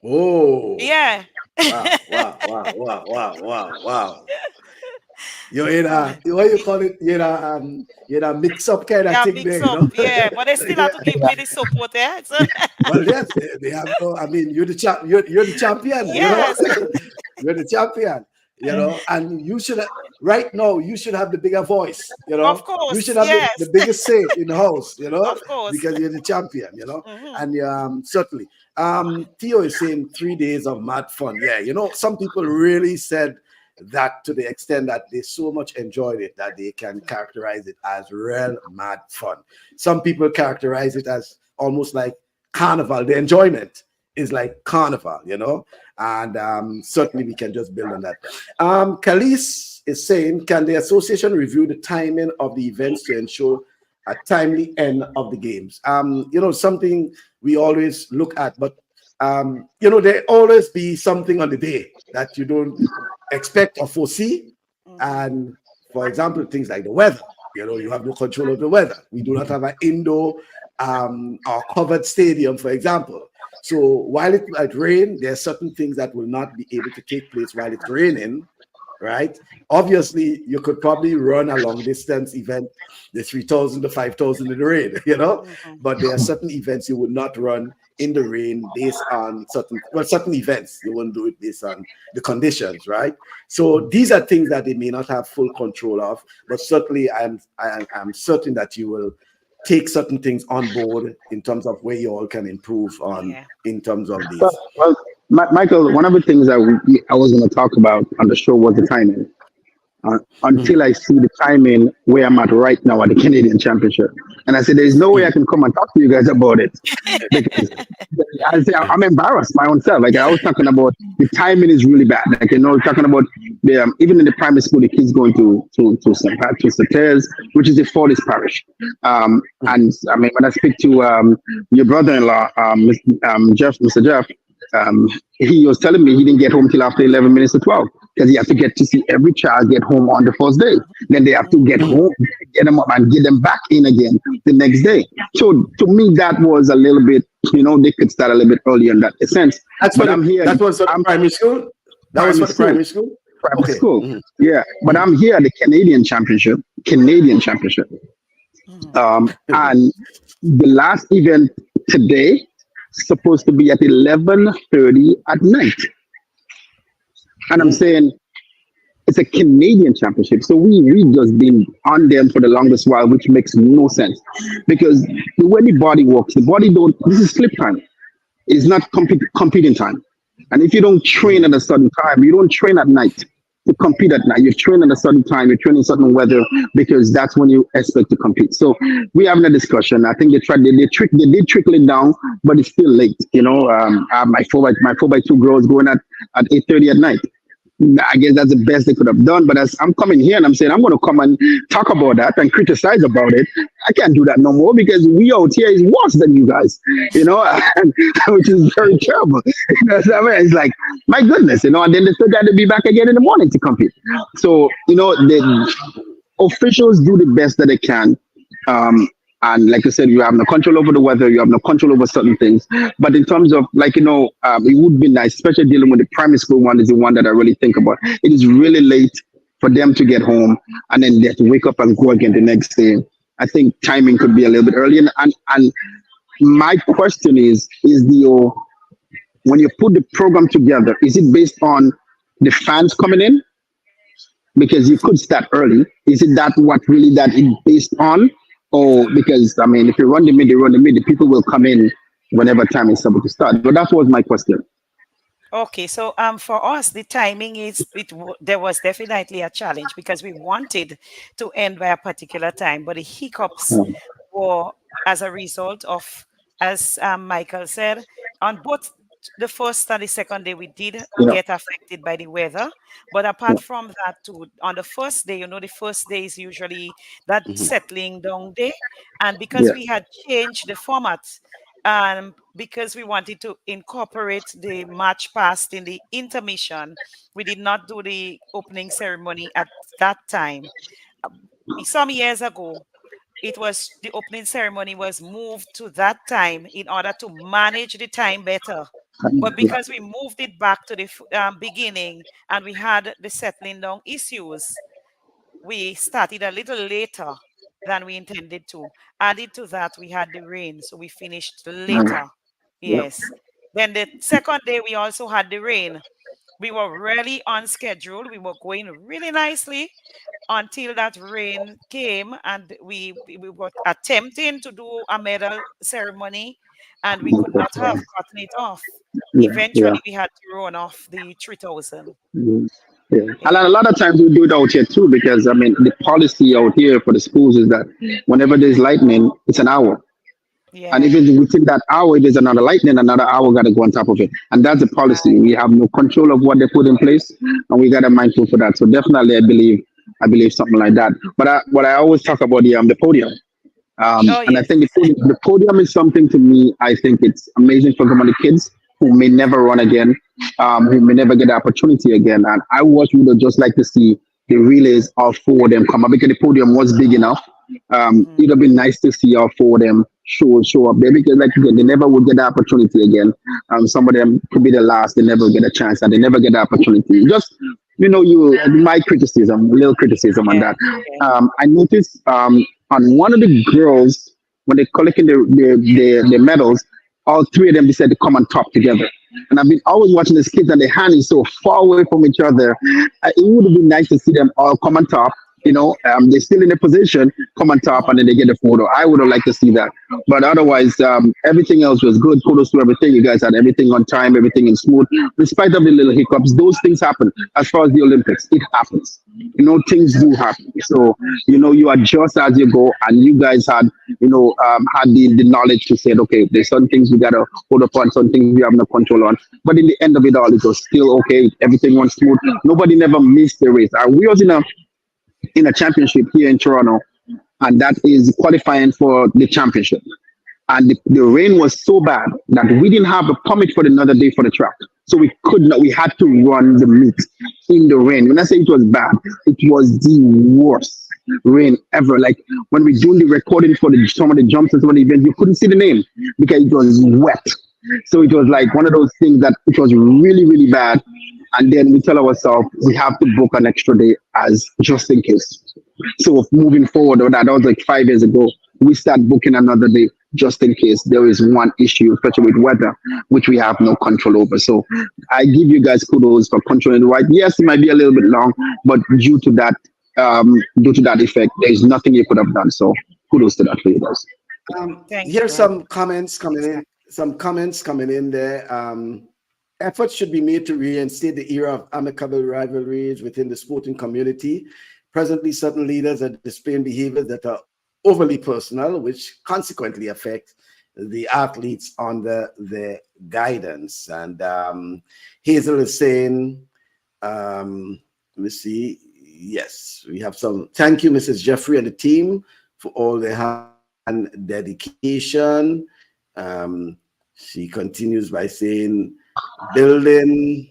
Oh, Yeah. wow, wow, wow, wow, wow, wow, wow. You're in a, what you call it? You're in a mix up kind of Yeah, thing mix there, up. Yeah, but they still Yeah. have to give me the support, eh? So, Well, yes, they have no. I mean, you're the champion. yes, You're the champion. And you should right now. You should have the bigger voice. of You should course. have the Yes, biggest say in the house. of course. Because you're the champion. Hmm. And certainly. Theo is saying 3 days of mad fun. Yeah, some people really said that to the extent that they so much enjoyed it that they can characterize it as real mad fun. Some people characterize it as almost like carnival. The enjoyment is like carnival, and certainly we can just build on that. Khalees is saying, can the association review the timing of the events to ensure a timely end of the games? Something we always look at, but there always be something on the day that you don't expect or foresee. And for example, things like the weather, you have no control of the weather. We do not have an indoor or covered stadium, for example. So while it might rain, there are certain things that will not be able to take place while it's raining, right? Obviously, you could probably run a long distance event, the 3,000 to 5,000 in the rain, but there are certain events you would not run in the rain based on certain events. You wouldn't do it based on the conditions, right? So these are things that they may not have full control of, but certainly I'm certain that you will take certain things on board in terms of where you all can improve on in terms of these. Well, Michael, one of the things that I was going to talk about on the show was the timing. Until I see the timing where I'm at right now at the Canadian Championship. And I said, there's no way I can come and talk to you guys about it. Because I say, I'm embarrassed my own self. Like I was talking about, the timing is really bad. Like, talking about even in the primary school, the kids going to St. Patrick's, which is the Fortis parish. And I mean, when I speak to your brother-in-law, Mr. Jeff, he was telling me he didn't get home till after 11 minutes to 12 because he had to get to see every child get home on the first day. Then they have to get home, get them up and get them back in again the next day. So to me, that was a little bit, they could start a little bit earlier in that sense. That's what I'm here. That was primary school? That was for the primary school? Primary school. Yeah. But I'm here at the Canadian Championship. And the last event today supposed to be at 11:30 at night. And I'm saying it's a Canadian Championship. So we just been on them for the longest while, which makes no sense. Because the way the body works, this is sleep time. It's not competing time. And if you don't train at a certain time, you don't train at night to compete at night. You train at a certain time, you train in certain weather because that's when you expect to compete. So we're having a discussion. I think they did trickle it down, but it's still late. My 4x2 girls going at 8:30 at night. I guess that's the best they could have done. But as I'm coming here and I'm saying I'm going to come and talk about that and criticize about it, I can't do that no more because we out here is worse than you guys, which is very terrible. What I mean? It's like, my goodness, and then they still got to be back again in the morning to compete. So, the officials do the best that they can. And like I said, you have no control over the weather, you have no control over certain things. But in terms of it would be nice, especially dealing with the primary school one is the one that I really think about. It is really late for them to get home and then they have to wake up and go again the next day. I think timing could be a little bit earlier. And my question is when you put the program together, is it based on the fans coming in? Because you could start early. Is it that is based on? Or because, I mean, if you run the mid, the people will come in whenever time is supposed to start. But that was my question. Okay, so for us, the timing there was definitely a challenge because we wanted to end by a particular time, but the hiccups were as a result of, as Michael said, on both the first and the second day, we did get affected by the weather. But apart from that, too, on the first day, the first day is usually that settling down day. And because we had changed the format, because we wanted to incorporate the match past in the intermission, we did not do the opening ceremony at that time. Some years ago, the opening ceremony was moved to that time in order to manage the time better. But because we moved it back to the beginning and we had the settling down issues, we started a little later than we intended to. Added to that, we had the rain, so we finished later. Yes. Then the second day, we also had the rain. We were really on schedule. We were going really nicely until that rain came and we were attempting to do a medal ceremony and we could not have gotten it off. Eventually, we had to run off the 3,000. And a lot of times we do it out here too, because I mean, the policy out here for the schools is that whenever there's lightning, it's an hour. And Yeah. even within that hour, if there's another lightning, another hour got to go on top of it. And that's the policy. We have no control of what they put in place, and we got to mindful for that. So definitely, I believe something like that. But what I always talk about the podium. Oh And I yes. think the podium is something to me. I think it's amazing for some of the kids who may never run again, who may never get the opportunity again. And I would just like to see the relays, all four of them come up because the podium was big enough. It would Mhm. have been nice to see all four of them show up there because, like again, they never would get the opportunity again. Some of them could be the last; they never get a chance, and they never get the opportunity. Just my criticism, a little criticism on Yeah. that. Yeah. I noticed on one of the girls when they're collecting the medals, all three of them decided to come on top together. And I've been always watching these kids and their hand is so far away from each other. It would have been nice to see them all come on top. They're still in a position, come on top, and then they get a photo. I would have liked to see that. But otherwise, everything else was good. Kudos to everything. You guys had everything on time, everything in smooth. Despite of the little hiccups, those things happen. As far as the Olympics, it happens. Things do happen. So, you adjust as you go, and you guys had the knowledge to say, okay, there's some things we gotta hold up on, some things we have no control on. But in the end of it all, it was still okay. Everything went smooth. Nobody never missed the race. We was in a championship here in Toronto, and that is qualifying for the championship. And the rain was so bad that we didn't have a permit for another day for the track. So we could not, we had to run the meet in the rain. When I say it was bad, it was the worst rain ever. Like when we doing the recording for some of the jumps and some of the events, you couldn't see the name because it was wet. So it was like one of those things that it was really, really bad. And then we tell ourselves we have to book an extra day as just in case. So moving forward, that was like 5 years ago, we start booking another day just in case there is one issue, especially with weather, which we have no control over. So I give you guys kudos for controlling the ride. Yes, it might be a little bit long, but due to that effect, there is nothing you could have done. So kudos to that for you guys. Thank Here's you. some comments coming in. Some comments coming in there. Efforts should be made to reinstate the era of amicable rivalries within the sporting community. Presently, certain leaders are displaying behaviors that are overly personal, which consequently affect the athletes under their guidance. And Hazel is saying, let me see. Yes, we have some. Thank you, Mrs. Jeffrey and the team for all their hand and dedication. She continues by saying, building,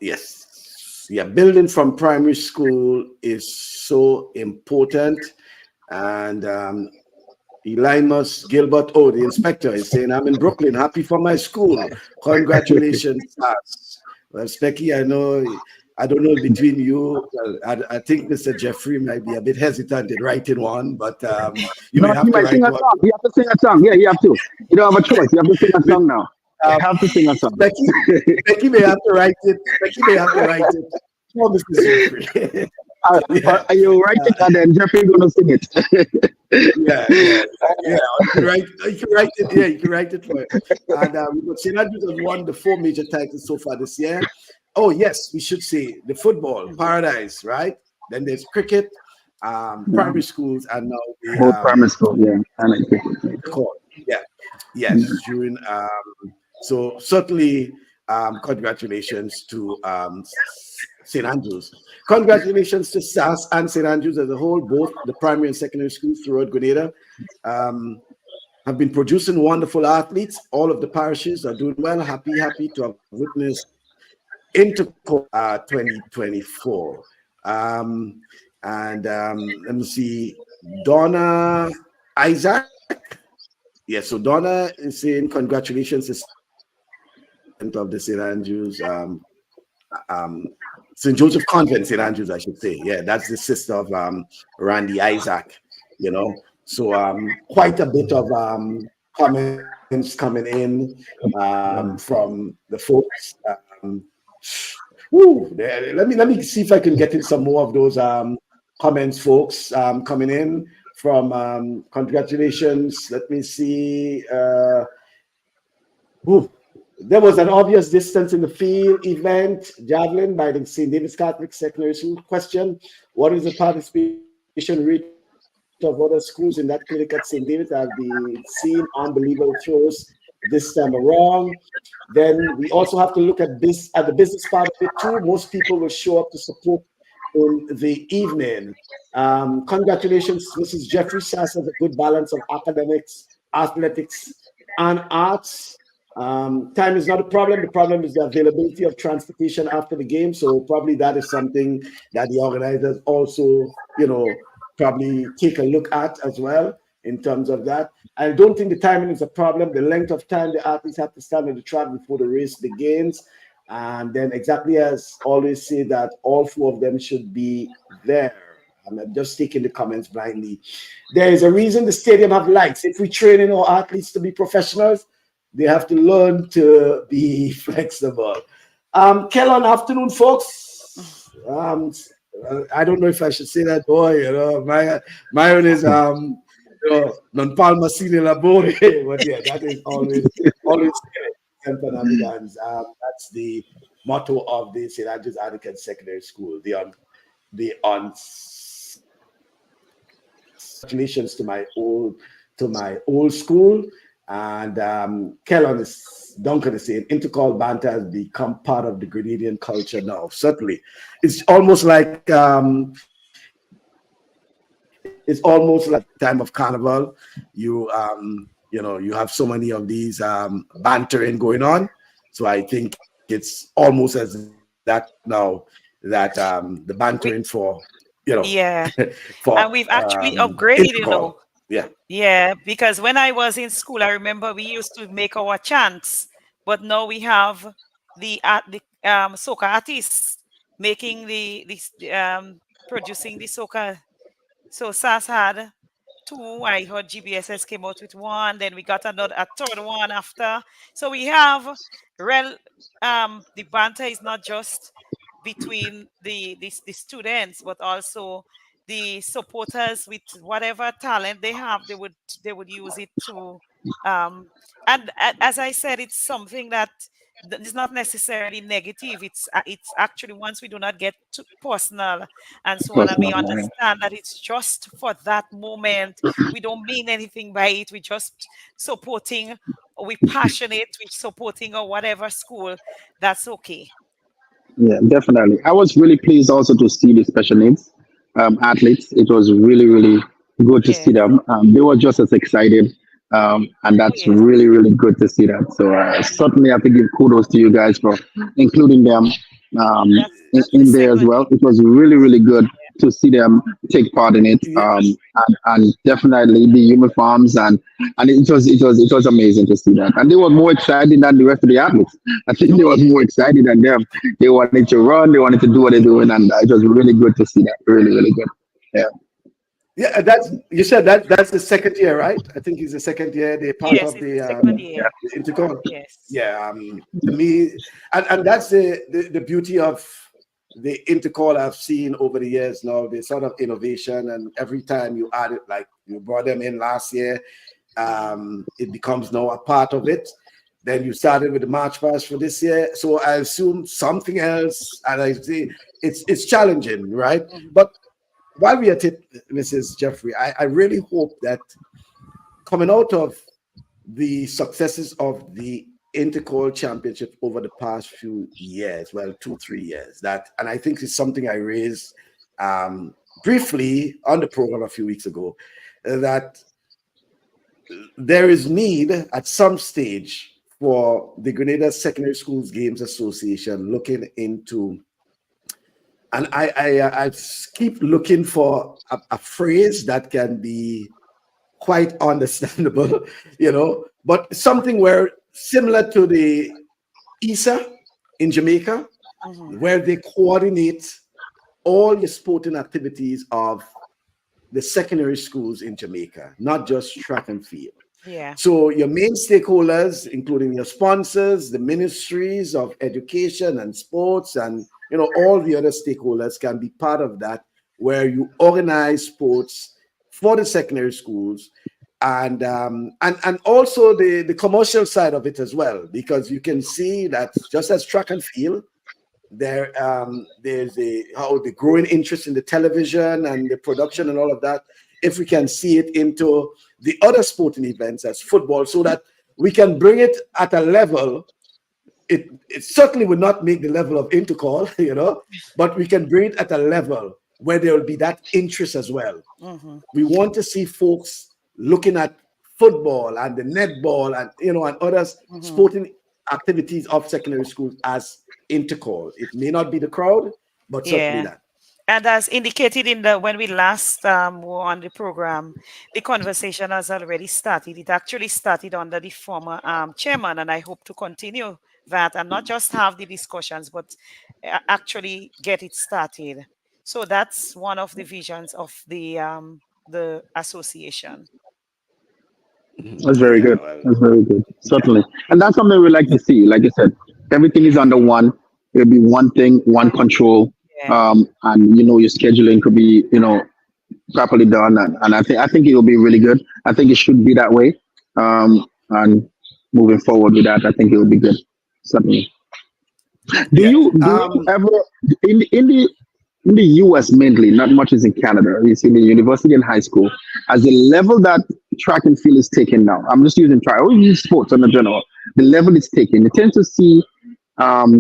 yes, yeah, building from primary school is so important. And Elimus Gilbert, oh, the inspector is saying, I'm in Brooklyn, happy for my school. Congratulations, us. Well, Specky, I don't know between you. Well, I think Mr. Jeffrey might be a bit hesitant in writing one, but you may No, have you to might sing write a one. song. You have to sing a song. Yeah, you have to. You don't have a choice. You have to sing a song now. You Um, have to sing a song. Becky may have to write it. Becky may have to write it for Mr. Jeffrey. Yeah, Are you write it and then Jeffrey gonna sing it? yeah, yeah, yeah. You can write it. Yeah, you can write it for it. And St. Andrews has won the 4 major titles so far this year. Oh yes, we should say the football paradise, right? Then there's cricket, primary schools, and now the Both primary school, yeah. I like it. court. Yeah, yes. During so certainly, congratulations to St. Andrews. Congratulations to SAS and St. Andrews as a whole. Both the primary and secondary schools throughout Grenada have been producing wonderful athletes. All of the parishes are doing well. Happy to have witnessed Intercol 2024. Let me see. Donna Isaac. Yeah, so Donna is saying congratulations of the St. Andrews, um, St. Joseph Convent, St. Andrews, I should say. Yeah, that's the sister of Randy Isaac, you know. So quite a bit of comments coming in from the folks. Let me see if I can get in some more of those comments, folks, coming in from congratulations. Let me see. There was an obvious distance in the field event, javelin by the St. David's Catholic Secondary School. Question: what is the participation rate of other schools in that clinic at St. David have been seeing unbelievable throws this time around. Then we also have to look at this at the business part of it too. Most people will show up to support in the evening. Congratulations, Mrs. Jeffrey Sass has a good balance of academics, athletics, and arts. Time is not a problem. The problem is the availability of transportation after the game. So probably that is something that the organizers also, probably take a look at as well in terms of that. I don't think the timing is a problem. The length of time the athletes have to stand on the track before the race begins. And then exactly as always say that all four of them should be there. I'm just taking the comments blindly. There is a reason the stadium have lights. If we train in our athletes to be professionals, they have to learn to be flexible. Kellon, afternoon, folks. I don't know if I should say that, boy. My own is non palma sine labore, but yeah, that is always Semper Navidans. That's the motto of the St. Andrews Anglican Secondary School. The congratulations to my old school. And Kellon Duncan is saying Intercol banter has become part of the Grenadian culture now. Certainly, it's almost like time of carnival. You have so many of these bantering going on. So I think it's almost as that now that the bantering for Yeah. for And we've actually upgraded, Intercol. Yeah. Yeah, because when I was in school, I remember we used to make our chants, but now we have the soca artists making producing the soca. So SAS had two. I heard GBSS came out with one. Then we got a third one after. So we have real. The banter is not just between the students, but also the supporters with whatever talent they have. They would use it to. Um, and as I said, it's something that is not necessarily negative. It's actually, once we do not get too personal and so on, and we Personal, yeah. understand that it's just for that moment. We don't mean anything by it. We just supporting, we passionate, we supporting or whatever school. That's okay. Yeah, definitely. I was really pleased also to see the special needs athletes. It was really, really good to see Yes. them. They were just as excited, and Oh that's yes. really, really good to see that. So certainly, I have to give kudos to you guys for including them um, That's the in there as second well. year. It was really, really good to see them take part in it, Yeah. and definitely the uniforms and it was amazing to see that. And they were more excited than the rest of the athletes. I think Oh they was yes. more excited than them. They wanted to run, they wanted to do what they're doing, and it was really good to see that. Really, really good. Yeah. Yeah, that's you said that's the second year, right? I think it's the second year they're part Yes, of it's the second year. the Intercon. Yes. Yeah, to me, and that's the beauty of the Intercall I've seen over the years now. The sort of innovation, and every time you add it, like you brought them in last year, it becomes now a part of it. Then you started with the March Pass for this year, so I assume something else, and I see it's challenging, right? Mhm. But while we are at it, Mrs. Jeffrey, I really hope that coming out of the successes of the Intercol Championship over the past few years, well, 2, 3 years, that, and I think it's something I raised briefly on the program a few weeks ago, that there is need at some stage for the Grenada Secondary Schools Games Association looking into, and I keep looking for a phrase that can be quite understandable, but something where similar to the ISA in Jamaica, Mhm. where they coordinate all the sporting activities of the secondary schools in Jamaica, not just track and field. Yeah. So your main stakeholders, including your sponsors, the ministries of education and sports, and all the other stakeholders can be part of that, where you organize sports for the secondary schools, and also the commercial side of it as well, because you can see that just as track and field, there's how the growing interest in the television and the production and all of that. if we can see it into the other sporting events as football, so that we can bring it at a level. It certainly would not make the level of Intercol, but we can bring it at a level where there will be that interest as well. Mm-hmm. We want to see folks looking at football and the netball and and other sporting activities of secondary schools as Intercol. It may not be the crowd, but certainly Yeah. that. And as indicated in the when we last were on the program, the conversation has already started. It actually started under the former chairman, and I hope to continue that and not just have the discussions, but actually get it started. So that's one of the visions of the association. That's very Yeah, good. well, That's very good. yeah. Certainly. And that's something we like to see. Like I said, everything is under one. It'll be one thing, one control. Yeah. And your scheduling could be, properly done. And I think it will be really good. I think it should be that way. And moving forward with that, I think it will be good. Certainly. Do Yeah. you do you ever in the US mainly, not much is in Canada. It's in the university and high school. As the level that track and field is taken now, I'm just using track. I always use sports in the general. The level it's taken, you tend to see um,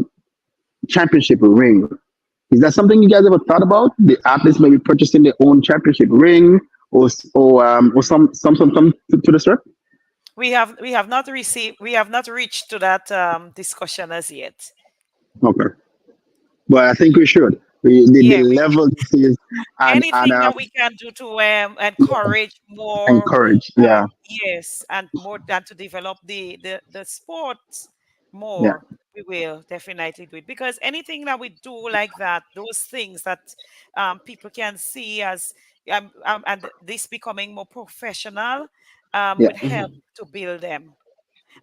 championship ring. Is that something you guys ever thought about? The athletes maybe purchasing their own championship ring, or some to the sort. We have not reached to that discussion as yet. Okay, but I think we should. The Yeah, level this is, and anything that we can do to yeah, encourage more, encourage. Yeah, yes, and more than to develop the sport yeah, more, we will definitely do it, because anything that we do like that, those things that people can see as and this becoming more professional, yeah. would help to build them.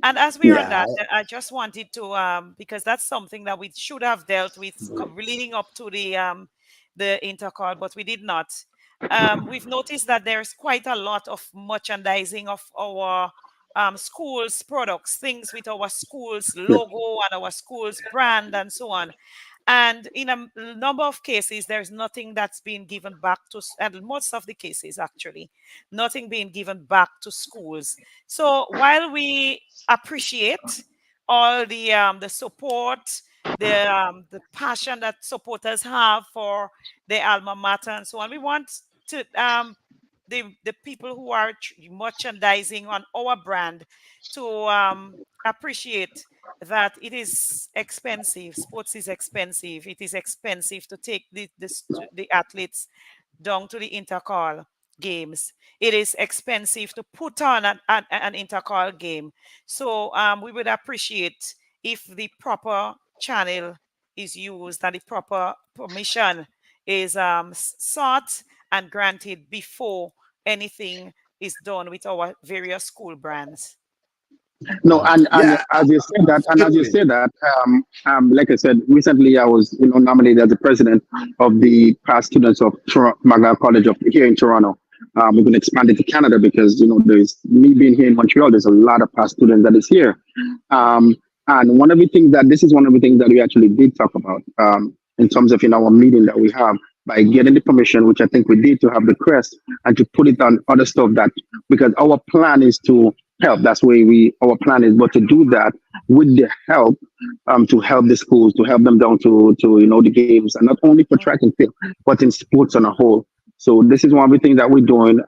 And as we're on Yeah. that, I just wanted to, because that's something that we should have dealt with leading up to the intercall, but we did not. We've noticed that there's quite a lot of merchandising of our schools products, things with our schools Yeah. logo and our schools brand and so on. And in a number of cases, there's nothing that's being given back to, and most of the cases actually, nothing being given back to schools. So while we appreciate all the support, the passion that supporters have for their alma mater and so on, we want to the people who are merchandising on our brand to appreciate that it is expensive. Sports is expensive. It is expensive to take the athletes down to the intercall games. It is expensive to put on an intercall game. So we would appreciate if the proper channel is used and the proper permission is sought and granted before anything is done with our various school brands. No, and Yeah, as you absolutely. said that, like I said, recently I was, nominated as the president of the past students of Magna College of here in Toronto. We're going to expand it to Canada because there's me being here in Montreal. There's a lot of past students that is here, and this is one of the things that we actually did talk about in terms of our meeting that we have by getting the permission, which I think we did, to have the crest and to put it on other stuff that, because our plan is to help. That's where our plan is, but to do that with the help, to help the schools, to help them down to the games, and not only for track and field, but in sports on a whole. So this is one of the things that we're doing.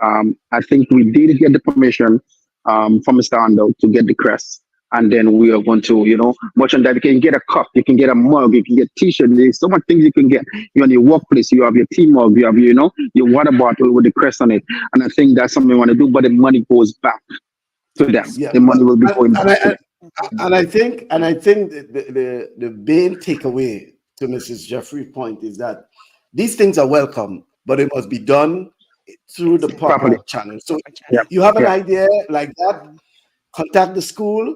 I think we did get the permission from Mr. Ando to get the crest. And then we are going to, merchandise. You can get a cup, you can get a mug, you can get T-shirt. There's so much things you can get. You're on your workplace, you have your tea mug, you have your water bottle with the crest on it. And I think that's something we want to do, but the money goes back to To the them. Yeah, The money will be and, going and back to I them. and I think the main takeaway to Mrs. Jeffrey's point is that these things are welcome, but it must be done through the Properly. proper channel. So Yeah, you have an yeah, idea like that, Mhm. contact the school.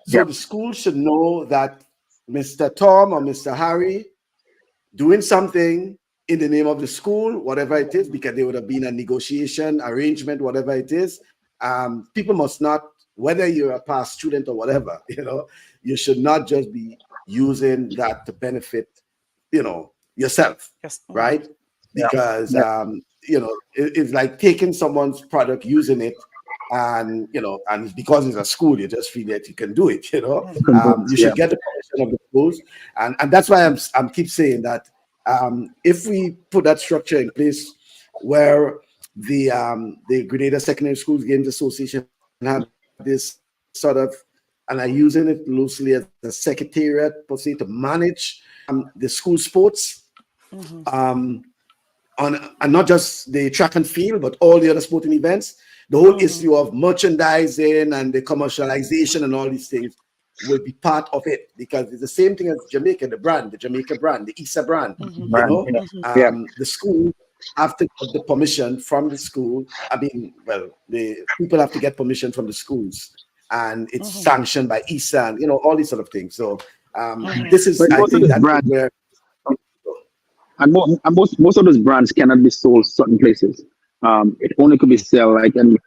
So yeah, the school should know that Mr. Tom or Mr. Harry doing something in the name of the school, whatever it is, because there would have been a negotiation, arrangement, whatever it is. People must not, whether you're a past student or whatever, you should not just be using that to benefit, yourself, Yes. Mhm. right? yeah, Because yeah. it's like taking someone's product, using it, and and because it's a school, you just feel that you can do it. Can do it, You yeah. should get the permission of the schools, and that's why I'm keep saying that if we put that structure in place where the Grenada Secondary Schools Games Association have this sort of, and are using it loosely as a secretariat per se to manage the school sports, Mhm. um, and not just the track and field, but all the other sporting events. The whole Mhm. issue of merchandising and the commercialization and all these things will be part of it, because it's the same thing as Jamaica, the Jamaica brand, the ISA brand. Mhm. Brand, yeah. Mhm. Yeah. The school have to get the permission from the school. I mean, well, the people have to get permission from the schools, and it's Mhm. sanctioned by ISA, and all these sort of things. So Mhm. this is, But I most of think, these that is brands, where. most of those brands cannot be sold certain places. It only could be sell like in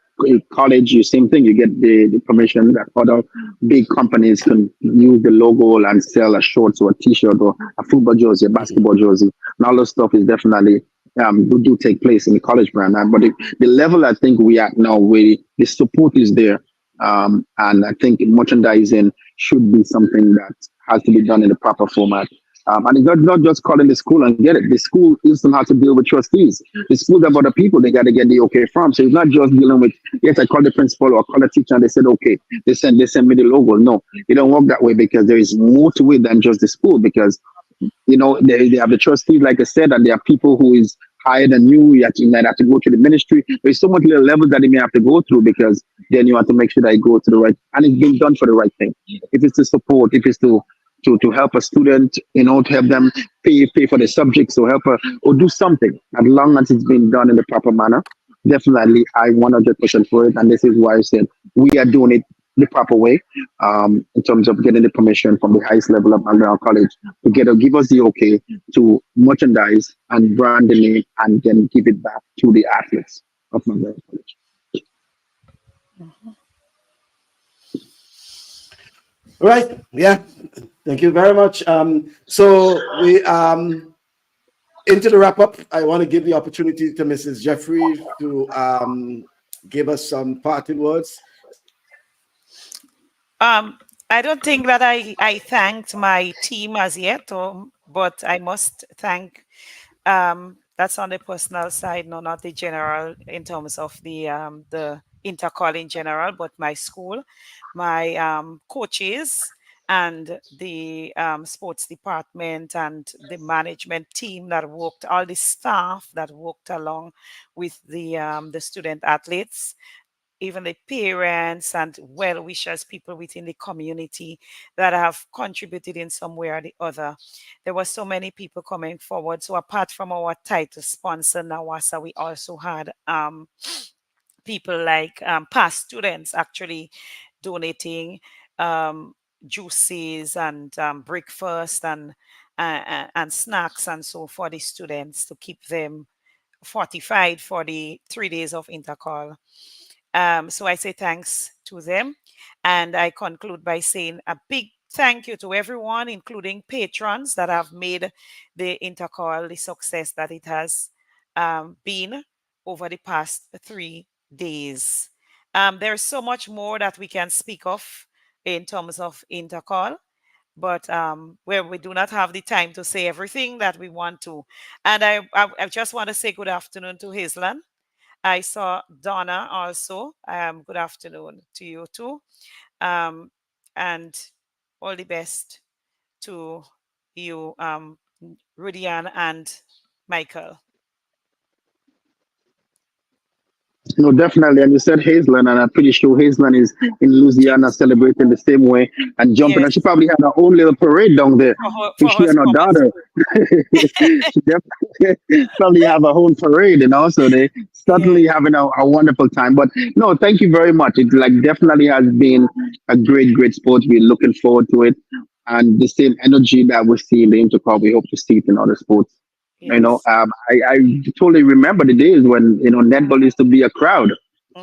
college. You same thing. You get the permission that other big companies can use the logo and sell a shorts or a T-shirt or a football jersey, a Mhm. basketball jersey, and all those stuff is definitely do take place in the college brand. But the level I think we at now, where the support is there, and I think merchandising should be something that has to be done in the proper format. And it's not just calling the school and get it. The school still has to deal with trustees. The schools have other people they got to get the okay from. So it's not just dealing with, yes, I call the principal or call the teacher and they said, okay, they send me the logo. No, it don't work that way, because there is more to it than just the school. Because they have the trustees, like I said, and there are people who is higher than you. You might have to go to the ministry. There's so much little levels that you may have to go through, because then you have to make sure that you go to the right, and it's being done for the right thing. If it's to support, if it's to help a student, to help them pay for the subjects, or help her, or do something, as long as it's being done in the proper manner. Definitely, I 100% for it, and this is why I said we are doing it the proper way, in terms of getting the permission from the highest level of our college to give us the okay to merchandise and brand the name, and then give it back to the athletes of Mandela College. Right. Yeah. Thank you very much. So we into the wrap up. I want to give the opportunity to Mrs. Jeffrey to give us some parting words. Um, I don't think that I thanked my team as yet, but I must thank, that's on the personal side, no, not the general in terms of the intercall in general, but my school, my coaches, and the sports department and the management team that worked, all the staff that worked along with the student athletes, even the parents and well wishers, people within the community that have contributed in some way or the other. There were so many people coming forward. So apart from our title sponsor, Nawasa, we also had people like past students actually donating um, juices and breakfast and snacks and so for the students to keep them fortified for the 3 days of intercall. So I say thanks to them. And I conclude by saying a big thank you to everyone, including patrons that have made the Intercall the success that it has been over the past 3 days. There's so much more that we can speak of in terms of Intercall, but where we do not have the time to say everything that we want to. And I just want to say good afternoon to Hazelan. I saw Donna also. Good afternoon to you too. Um, and all the best to you, Rudian and Michael. No, definitely. And you said Hazeland, and I'm pretty sure Hazeland is in Louisiana Yes. celebrating the same way and jumping. Yes. And she probably had her own little parade down there. For She her and her comments. daughter. She definitely probably have a whole parade, so they Yeah. certainly having a wonderful time. But no, thank you very much. It like definitely has been a great sport. We're looking forward to it. And the same energy that we see in the Intercol, we hope to see it in other sports. Yes. I totally remember the days when netball used to be a crowd.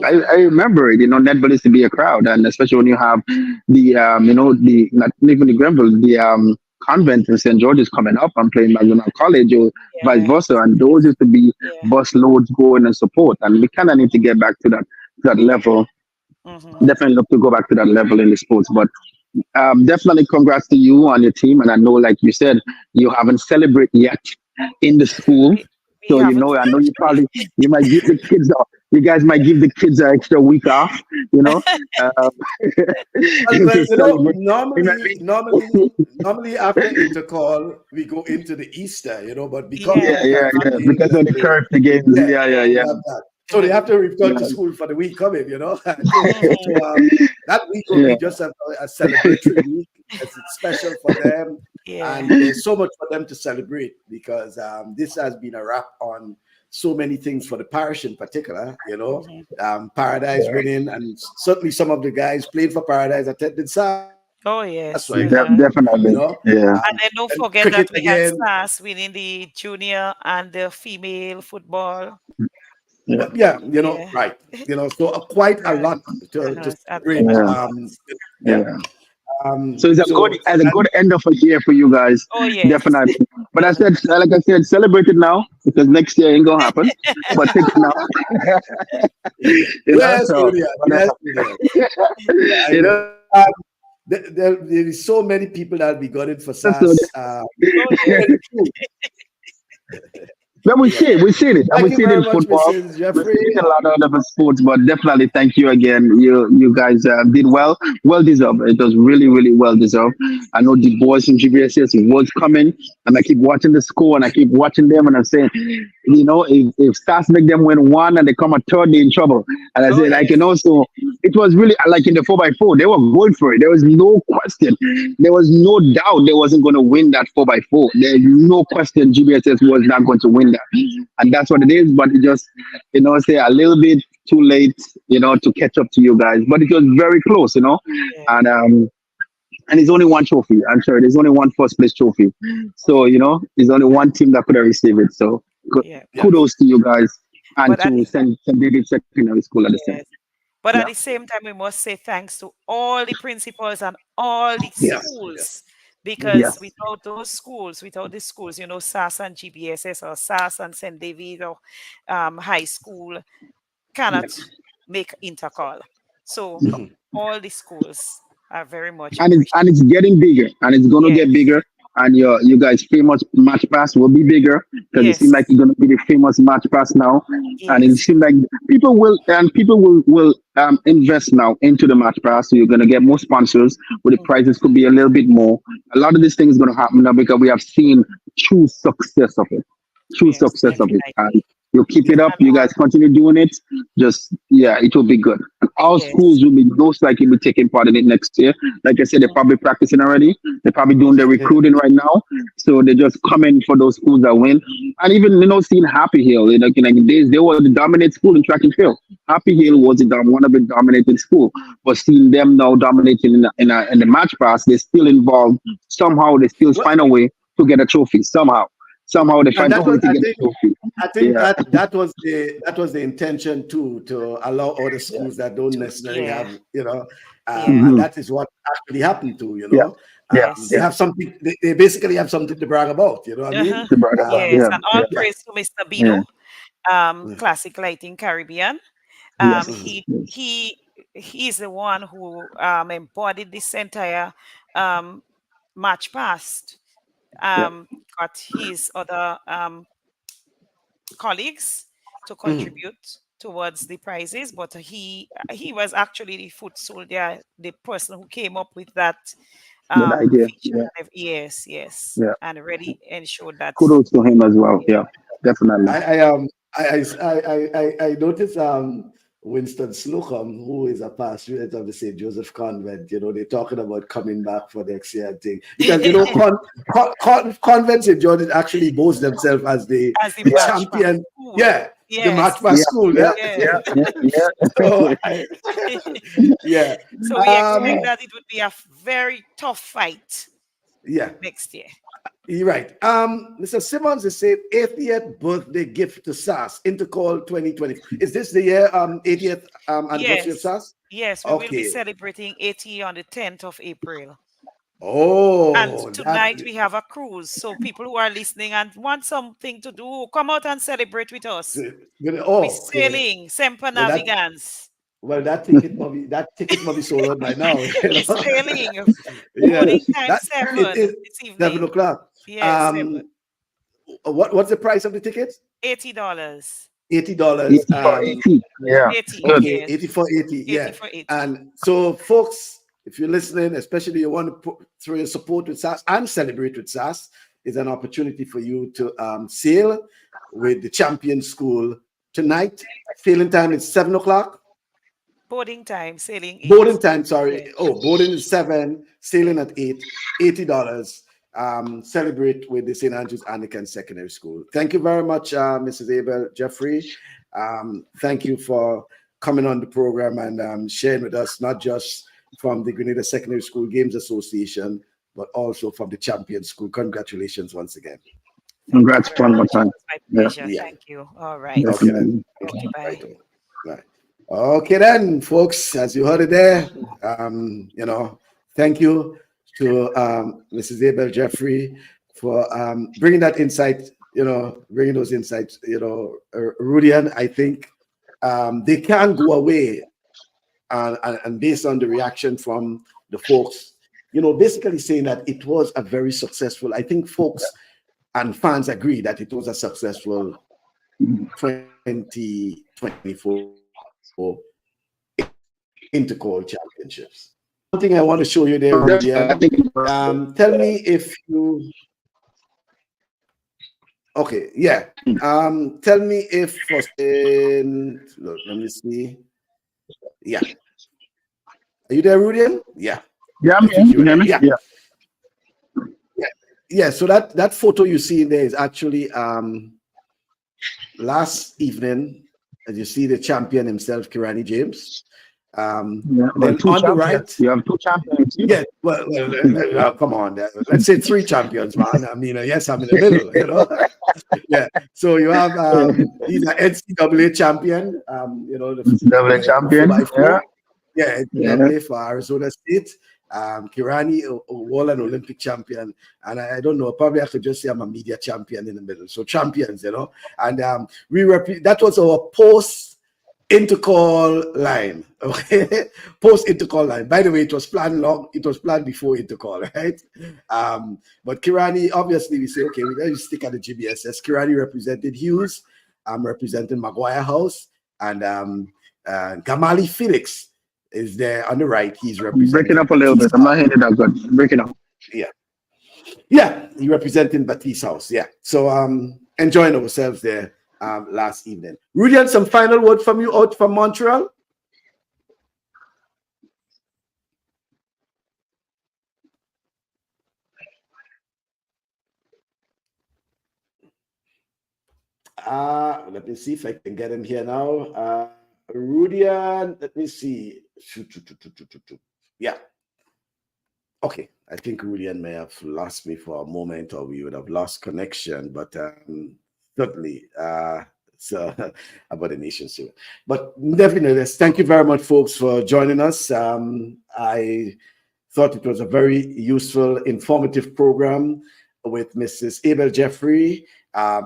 I Hmm. remember it. Netball used to be a crowd, and especially when you have the the not even the Grenville, the convent in St. George's coming up and playing McDonald College or vice Yeah. versa. And those used to be Yeah. bus loads going and support. And we kind of need to get back to that level. Mm-hmm. Definitely look to go back to that level in the sports. But definitely congrats to you and your team. And I know, like you said, you haven't celebrated yet in the school. We So, haven't I know actually. you might give the kids, you guys might give the kids an extra week off, uh, Well, to celebrate. You know what I mean? normally after Intercol, we go into the Easter, but because of Yeah. the Yeah. CARIFTA Games Because of and the CARIFTA Games. yeah, Yeah. we have that. We So they have have it. to return to Yeah. school for the week coming, Mm-hmm. that week will Yeah. be just a celebratory week. It's special for them, Yeah. and there's so much for them to celebrate because this has been a wrap on so many things for the parish in particular. Mm-hmm. Paradise winning, and certainly some of the guys played for Paradise attended SAS, for Oh example. yes. Definitely. Yeah. And then don't And forget cricket that we had again. stars winning the junior and the female football. Yeah. Well, yeah, Yeah. right. So quite a Yeah. lot to A celebrate. a Yeah. lot. Yeah. Yeah. So it's a good, So as a good end of a year for you guys, Oh yes. definitely. But Uh-huh. like I said, celebrate it now because next year ain't gonna happen. But take it now, yes, So, Julia. but, Yes, Julia. Yeah, I you know. know, There is so many people that'll be gunning for so SAS. Oh yes. Very true. but Yeah. we see it, and we Thank you see it very in much, football. Mrs. We Jeffrey. see it in a lot of other sports, but definitely thank you again. You guys did well deserved. It was really, really well deserved. I know the boys in GBSS was coming, and I keep watching the score, and I keep watching them, and I'm saying, if Stars make them win one and they come a third, they in trouble. And I Oh said, I yes. can also. It was really like in the 4x4, they were going for it. There was no question. There was no doubt they wasn't going to win that 4x4. There's no question GBSS was not going to win that. And that's what it is. But it just, say a little bit too late, to catch up to you guys. But it was very close. Yeah. And it's only one trophy. I'm sure there's only one first place trophy. So, there's only one team that could have received it. So Yeah. Yeah. kudos to you guys and But at to the St. David Secondary School at the same. yes. But at Yeah. the same time, we must say thanks to all the principals and all the Yes. schools, Mhm. because Yes. without those schools, without the schools, SAS and GBSS or SAS and St. David or high school cannot Yes. make intercall. So No. Mhm. all the schools are very much And it's appreciated. getting bigger and it's going to get Yes, bigger and you guys famous match pass will be bigger because it seems like yes, you're going to be the famous match pass now and it yes. seems like people will invest now into the match pass, so you're going to get more sponsors where the Mhm. prices could be a little bit more. A lot of this thing is going to happen now because we have seen true success of it, true Yes, success of it, and definitely. you keep it up, And you all, guys continue doing it, just yeah, it will be good. And all yes. schools will be most likely be taking part in it next year. Like I said, they're Mhm. probably practicing already. They're probably doing the recruiting right now. So they're just coming for those schools that win. And even, seeing Happy Hill, in the days, they were the dominant school in track and field. Happy Hill was one of the dominating school. But seeing them now dominating in the match pass, they're still involved. Somehow they still Well, find a way to get a trophy. Somehow. Somehow they and find a that way was, to get a trophy. I think Yeah. that was the intention too, to allow other schools that don't necessarily Yeah, have, yeah, and Hmm. that is what actually happened to, Yeah. Yeah. they yes. Yeah. have something, they basically have something to brag about, you know what I mean? Uh-huh. The brother. Yes, Yeah. and all Yeah. Yeah. praise to Mr. Yeah. Bino, Mm. Classic Lighting Caribbean. Yes. Mhm. He's the one who embodied this entire um, match past. Yeah. Got his other colleagues to Mhm. contribute towards the prizes, but he was actually the foot soldier, the person who came up with that Good idea. feature. Yeah. Yes, yes, Yeah. and really ensured that. Kudos to him as well. Yeah. Definitely. I noticed Winston Slocum, who is a pastorate of the St. Joseph Convent, they're talking about coming back for next year and thing. Because convents in Jordan actually boast themselves as the As the the Yeah. match pass champion, school. yeah, the match Yes, pass Yeah. school, Yeah. yeah. yes. Yeah. Yeah. So Yeah. yeah. So we Um expect that it would be a very tough fight yeah, next year. you're right. Mr. Simmons is saying 80th birthday gift to SAS, Intercol 2020. Is this the year 80th anniversary of Yes, SAS? yes, we will be Okay. celebrating 80 on the 10th of April. And Oh, that. tonight we have a cruise. So people who are listening and want something to do, come out and celebrate with us. We're Oh, okay. sailing, Semper Well, that. Navigans. Well, that ticket might be sold out by now. We're sailing. Yeah, Boarding time that it 7 is this 7 evening. o'clock. Yes, 7. What's the price of the tickets? $80. $80. 80 for 80. Yeah, it's 80, good. Okay, yes. 80 for 80. 80 Yeah. for 80. And so, folks, if you're listening, especially you want to throw your support with SAS and celebrate with SAS, is an opportunity for you to sail with the champion school tonight. Sailing time is 7 o'clock. Boarding time, sailing 8. Boarding time, sorry. Yes. Oh, boarding is 7, sailing at 8, $80. Celebrate with the St. Andrews Anglican Secondary School. Thank you very much, Mrs. Abel Jeffrey. Thank you for coming on the program and sharing with us, not just from the Grenada Secondary School Games Association, but also from the champion school. Congratulations once again. Congrats one more time. My Yeah, pleasure. Yeah. Thank you. All right. Okay then. Okay, bye. Right. Okay then, folks, as you heard it there, thank you to Mrs. Abel Jeffrey for bringing that insight, bringing those insights, Rudian, I think they can go away and based on the reaction from the folks, basically saying that it was a very successful, I think folks and fans agree that it was a successful 2024 Intercol championships. One thing I want to show you there, Rudian. Tell me if you. Okay, yeah. Tell me if look, let me see. Yeah. Are you there, Rudian? Yeah. Yeah, I'm here. You hear me? Yeah. Yeah. So that photo you see there is actually last evening, as you see the champion himself, Kirani James. Then on the right, you have two champions. Yeah, well, come on. Let's say three champions, man. I mean, yes, I'm in the middle, Yeah. So you have he's an NCAA champion. The NCAA champion. 4x4. Yeah, NCAA for Arizona State. Kirani won an Olympic champion, and I don't know. Probably I could just say I'm a media champion in the middle. So champions, and that was our post Intercol line, okay? Post Intercol line. By the way, it was planned before Intercol, right? But Kirani, obviously, we say, okay, we're going to stick at the GBSS. Kirani represented Hughes. I'm representing Maguire House, and Gamali Felix is there on the right. He's representing. Break it up a little bit. I'm not hearing it that good. Break it up. Yeah. He's representing Batiste House. Yeah. So enjoying ourselves there. Last evening. Rudian, some final word from you out from Montreal? Let me see if I can get him here now. Rudian, let me see. Yeah. Okay. I think Rudian may have lost me for a moment, or we would have lost connection, but certainly so about the nation soon. But definitely, thank you very much, folks, for joining us. I thought it was a very useful, informative program with Mrs. Abel Jeffrey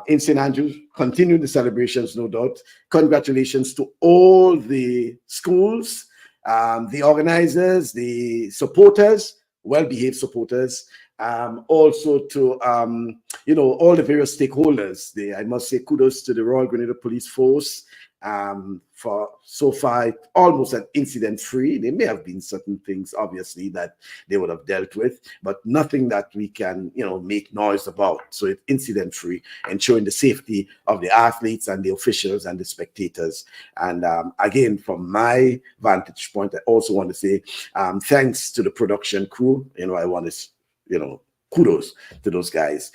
in St. Andrews. Continue the celebrations, no doubt. Congratulations to all the schools, the organizers, the supporters, well-behaved supporters, also to all the various stakeholders. I must say kudos to the Royal Grenada Police Force for so far almost an incident-free. There may have been certain things, obviously, that they would have dealt with, but nothing that we can make noise about. So it's incident-free, ensuring the safety of the athletes and the officials and the spectators. And again, from my vantage point, I also want to say thanks to the production crew. I want to kudos to those guys.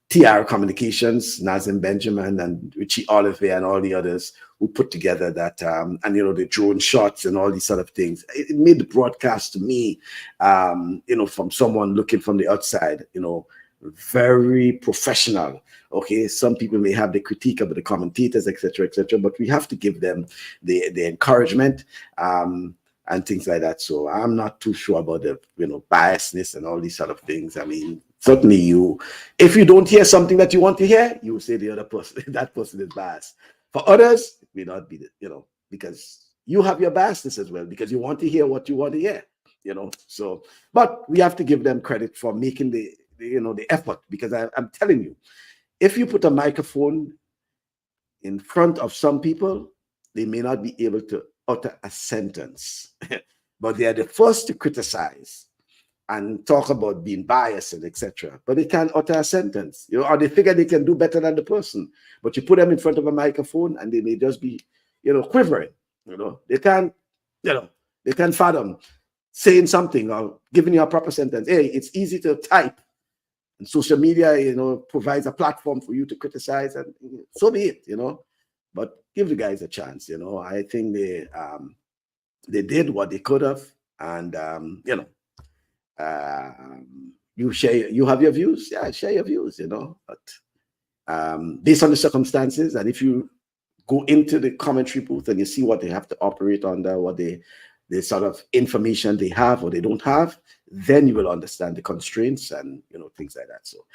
TR Communications, Nazim Benjamin and Richie Oliver and all the others who put together that, and the drone shots and all these sort of things. It made the broadcast to me, from someone looking from the outside, very professional. Okay, some people may have the critique about the commentators, etc., but we have to give them the encouragement. and things like that. So I'm not too sure about the biasness and all these sort of things. I mean, certainly if you don't hear something that you want to hear, you will say the other person that person is biased. For others, it may not be because you have your biasness as well, because you want to hear what you want to hear. So, but we have to give them credit for making the effort, because I'm telling you, if you put a microphone in front of some people, they may not be able to utter a sentence, but they are the first to criticize and talk about being biased and etc. But they can't utter a sentence, or they figure they can do better than the person. But you put them in front of a microphone and they may just be, quivering. They can't, they can't fathom saying something or giving you a proper sentence. Hey, it's easy to type. And social media, provides a platform for you to criticize, and so be it, But give the guys a chance, I think they did what they could have, and you have your views, share your views, but based on the circumstances, and if you go into the commentary booth and you see what they have to operate under, what the sort of information they have or they don't have, then you will understand the constraints and things like that. So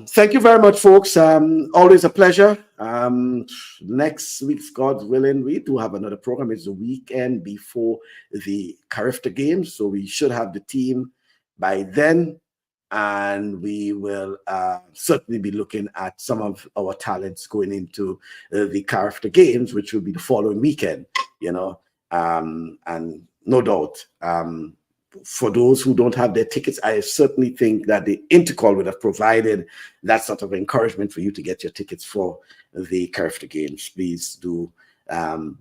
thank you very much, folks. Always a pleasure. Next week's, God willing, we do have another program. It's the weekend before the CARIFTA Games, so we should have the team by then, and we will certainly be looking at some of our talents going into the CARIFTA Games, which will be the following weekend, and no doubt, for those who don't have their tickets, I certainly think that the Intercol would have provided that sort of encouragement for you to get your tickets for the CARIFTA Games. Please do,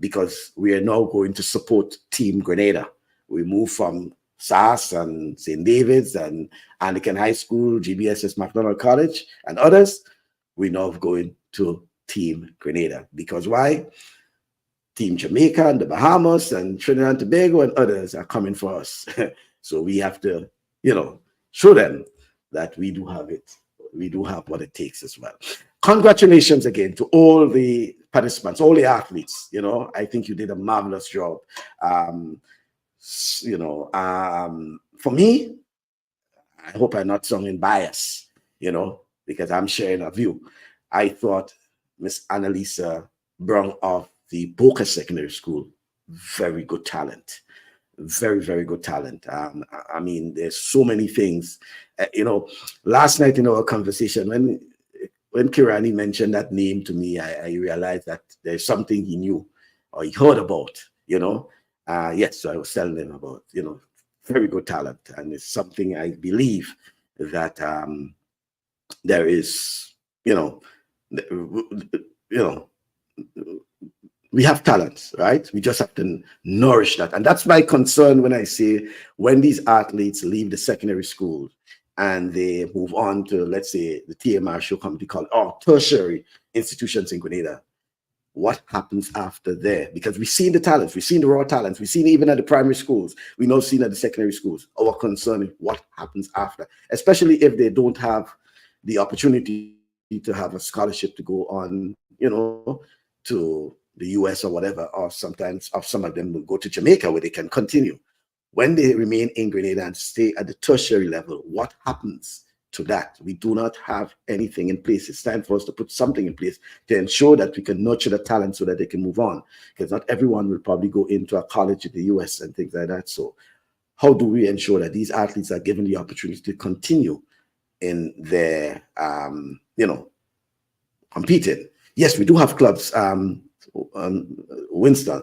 because we are now going to support Team Grenada. We move from SAS and St. David's and Anglican High School, GBSS McDonald College, and others. We're now going to Team Grenada. Because why? Team Jamaica and the Bahamas and Trinidad and Tobago and others are coming for us. So we have to, show them that we do have it. We do have what it takes as well. Congratulations again to all the participants, all the athletes. I think you did a marvelous job. For me, I hope I'm not sounding biased, because I'm sharing a view. I thought Miss Analyse brought off the Boca Secondary School, very good talent, very, very good talent. I mean, there's so many things. Last night in our conversation, when Kirani mentioned that name to me, I realized that there's something he knew or he heard about, yes, so I was telling him about, very good talent. And it's something I believe that there is, we have talents, right? We just have to nourish that. And that's my concern when I say, when these athletes leave the secondary school and they move on to, let's say, the TMR show company called, or tertiary institutions in Grenada, what happens after there? Because we've seen the talents, we've seen the raw talents, we've seen even at the primary schools, we've now seen at the secondary schools. Our concern is what happens after, especially if they don't have the opportunity to have a scholarship to go on, to the US or whatever, or sometimes some of them will go to Jamaica where they can continue. When they remain in Grenada and stay at the tertiary level, what happens to that? We do not have anything in place. It's time for us to put something in place to ensure that we can nurture the talent so that they can move on, because not everyone will probably go into a college in the US and things like that. So how do we ensure that these athletes are given the opportunity to continue in their, competing? Yes, we do have clubs. Winston,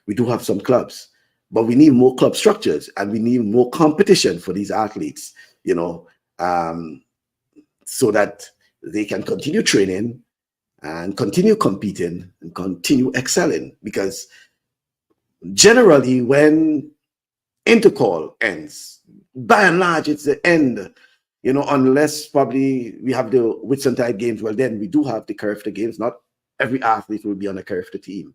we do have some clubs, but we need more club structures and we need more competition for these athletes, so that they can continue training and continue competing and continue excelling. Because generally when Intercol ends, by and large, it's the end, unless probably we have the Whitsuntide Games. Well, then we do have the CARIFTA Games. Not every athlete will be on a CARIFTA team.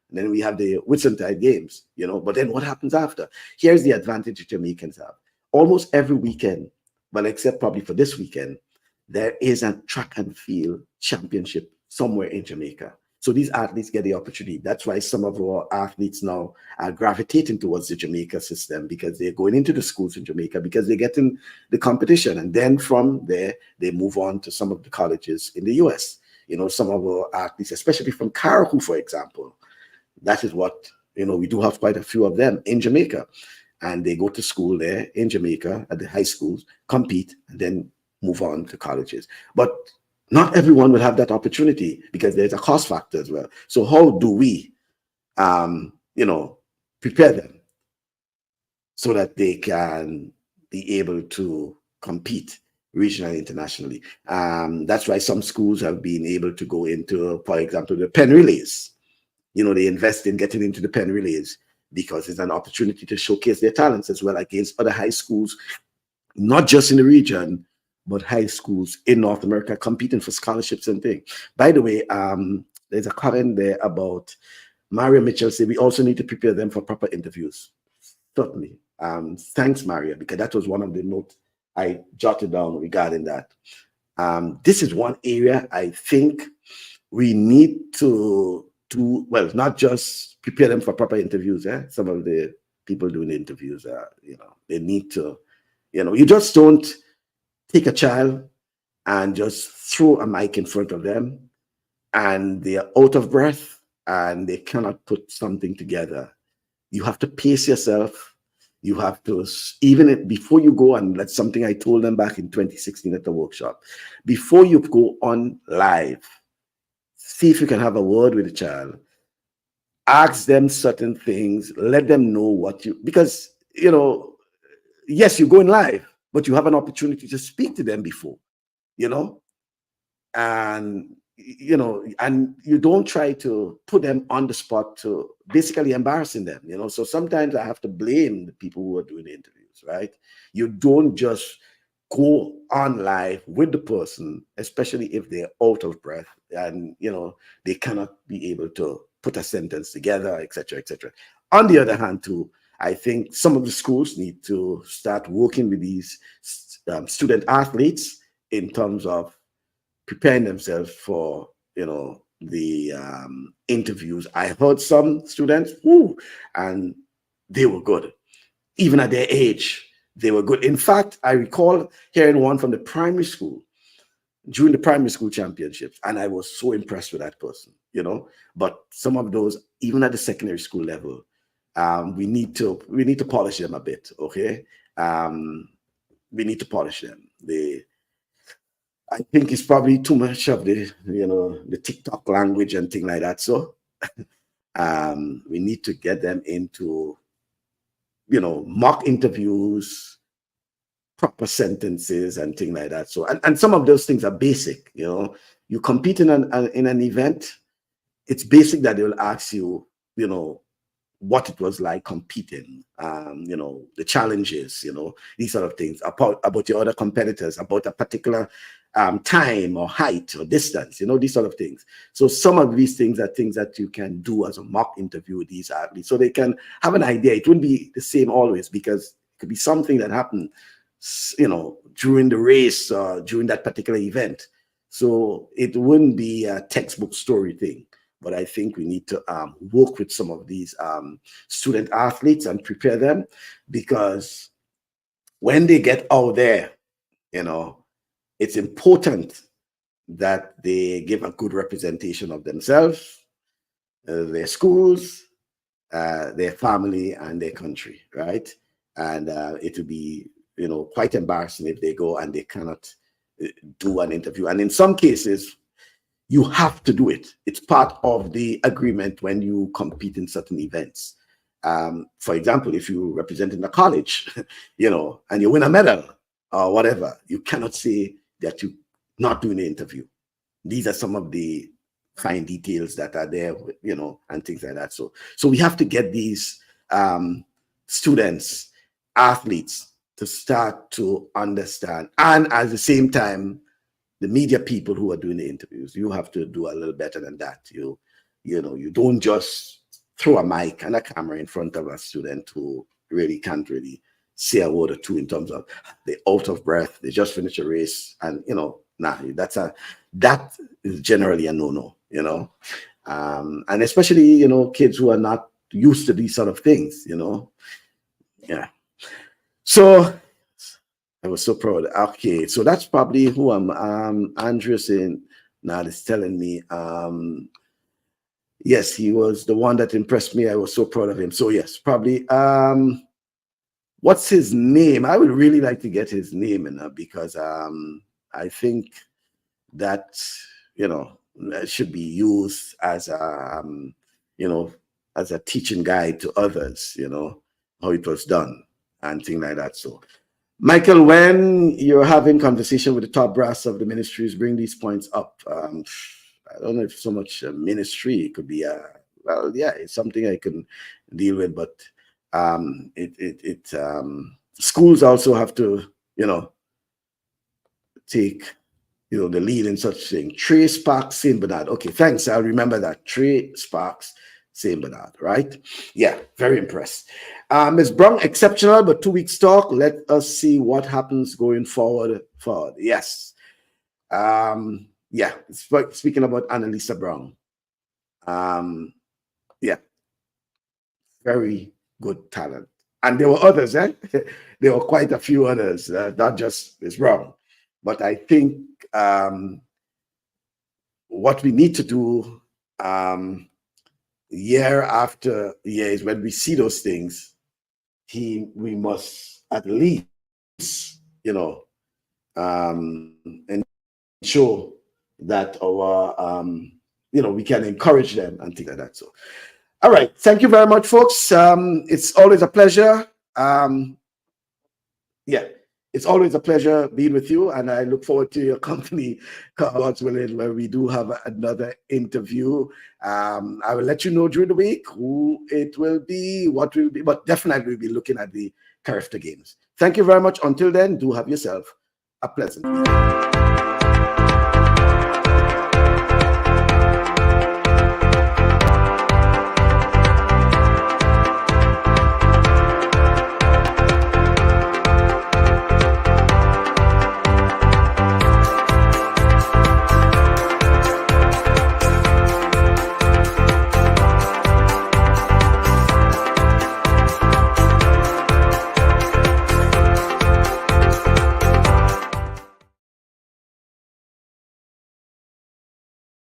And then we have the Whitsuntide Games, but then what happens after? Here's the advantage Jamaicans have. Almost every weekend, well, except probably for this weekend, there is a track and field championship somewhere in Jamaica. So these athletes get the opportunity. That's why some of our athletes now are gravitating towards the Jamaica system, because they're going into the schools in Jamaica because they're getting the competition. And then from there, they move on to some of the colleges in the US. Some of our athletes, especially from Carahoo, for example, that is what, we do have quite a few of them in Jamaica. And they go to school there in Jamaica at the high schools, compete, and then move on to colleges. But not everyone will have that opportunity because there's a cost factor as well. So how do we, prepare them so that they can be able to compete regionally, internationally? That's why some schools have been able to go into, for example, the pen relays. They invest in getting into the pen relays because it's an opportunity to showcase their talents as well against other high schools, not just in the region, but high schools in North America competing for scholarships and things. By the way, there's a comment there about Maria Mitchell say we also need to prepare them for proper interviews. Certainly. Thanks, Maria, because that was one of the notes I jotted down regarding that. This is one area I think we need to do, well, not just prepare them for proper interviews. Some of the people doing the interviews, they need to, you just don't take a child and just throw a mic in front of them and they're out of breath and they cannot put something together. You have to pace yourself. You have to, before you go, and that's something I told them back in 2016 at the workshop, before you go on live, see if you can have a word with the child, ask them certain things, let them know because, yes, you're going live, but you have an opportunity to speak to them before, and, and you don't try to put them on the spot to basically embarrassing them, So sometimes I have to blame the people who are doing the interviews, right? You don't just go on live with the person, especially if they're out of breath and, they cannot be able to put a sentence together, etc., etc. On the other hand, too, I think some of the schools need to start working with these student athletes in terms of preparing themselves for, the interviews. I heard some students, and they were good. Even at their age, they were good. In fact, I recall hearing one from the primary school during the primary school championships, and I was so impressed with that person, But some of those, even at the secondary school level, we need to polish them a bit, okay? We need to polish them. I think it's probably too much of the TikTok language and thing like that. So we need to get them into, mock interviews, proper sentences and things like that. So, and some of those things are basic, you compete in an event, it's basic that they'll ask you, what it was like competing, the challenges, these sort of things about your other competitors, about a particular time or height or distance, these sort of things. So some of these things are things that you can do as a mock interview with these athletes so they can have an idea. It wouldn't be the same always because it could be something that happened, during the race or during that particular event. So it wouldn't be a textbook story thing. But I think we need to work with some of these student athletes and prepare them, because when they get out there, it's important that they give a good representation of themselves, their schools, their family, and their country, right? And it will be, quite embarrassing if they go and they cannot do an interview. And in some cases, you have to do it. It's part of the agreement when you compete in certain events. For example, if you represent in a college, and you win a medal or whatever, you cannot say that you're not doing the interview. These are some of the fine details that are there, and things like that. So we have to get these students, athletes, to start to understand, and at the same time, the media people who are doing the interviews, you have to do a little better than that. You don't just throw a mic and a camera in front of a student who really can't really say a word or two in terms of they're out of breath, they just finished a race, and that is generally a no-no. And especially, kids who are not used to these sort of things, Yeah. So I was so proud. Okay, so that's probably who I'm. Andreas in now is telling me. Yes, he was the one that impressed me. I was so proud of him. So yes, probably. What's his name? I would really like to get his name because I think that should be used as as a teaching guide to others. How it was done and things like that. So, Michael, when you're having conversation with the top brass of the ministries, bring these points up. I don't know if so much ministry, it could be it's something I can deal with, but schools also have to take the lead in such thing. Trey Sparks, Saint Bernard. Okay, thanks. I'll remember that. Trey Sparks, Saint Bernard, right? Yeah, very impressed. Ms. Brown, exceptional, but 2 weeks talk. Let us see what happens going forward. Yes. Speaking about Annalisa Brown. Very good talent. And there were others, there were quite a few others, not just Ms. Brown. But I think what we need to do year after year is when we see those things, we must at least, ensure that our, we can encourage them and things like that. So, all right. Thank you very much, folks. It's always a pleasure. It's always a pleasure being with you, and I look forward to your company, God's willing, where we do have another interview. I will let you know during the week who it will be, what will be, but definitely we'll be looking at the CARIFTA Games. Thank you very much. Until then, do have yourself a pleasant week.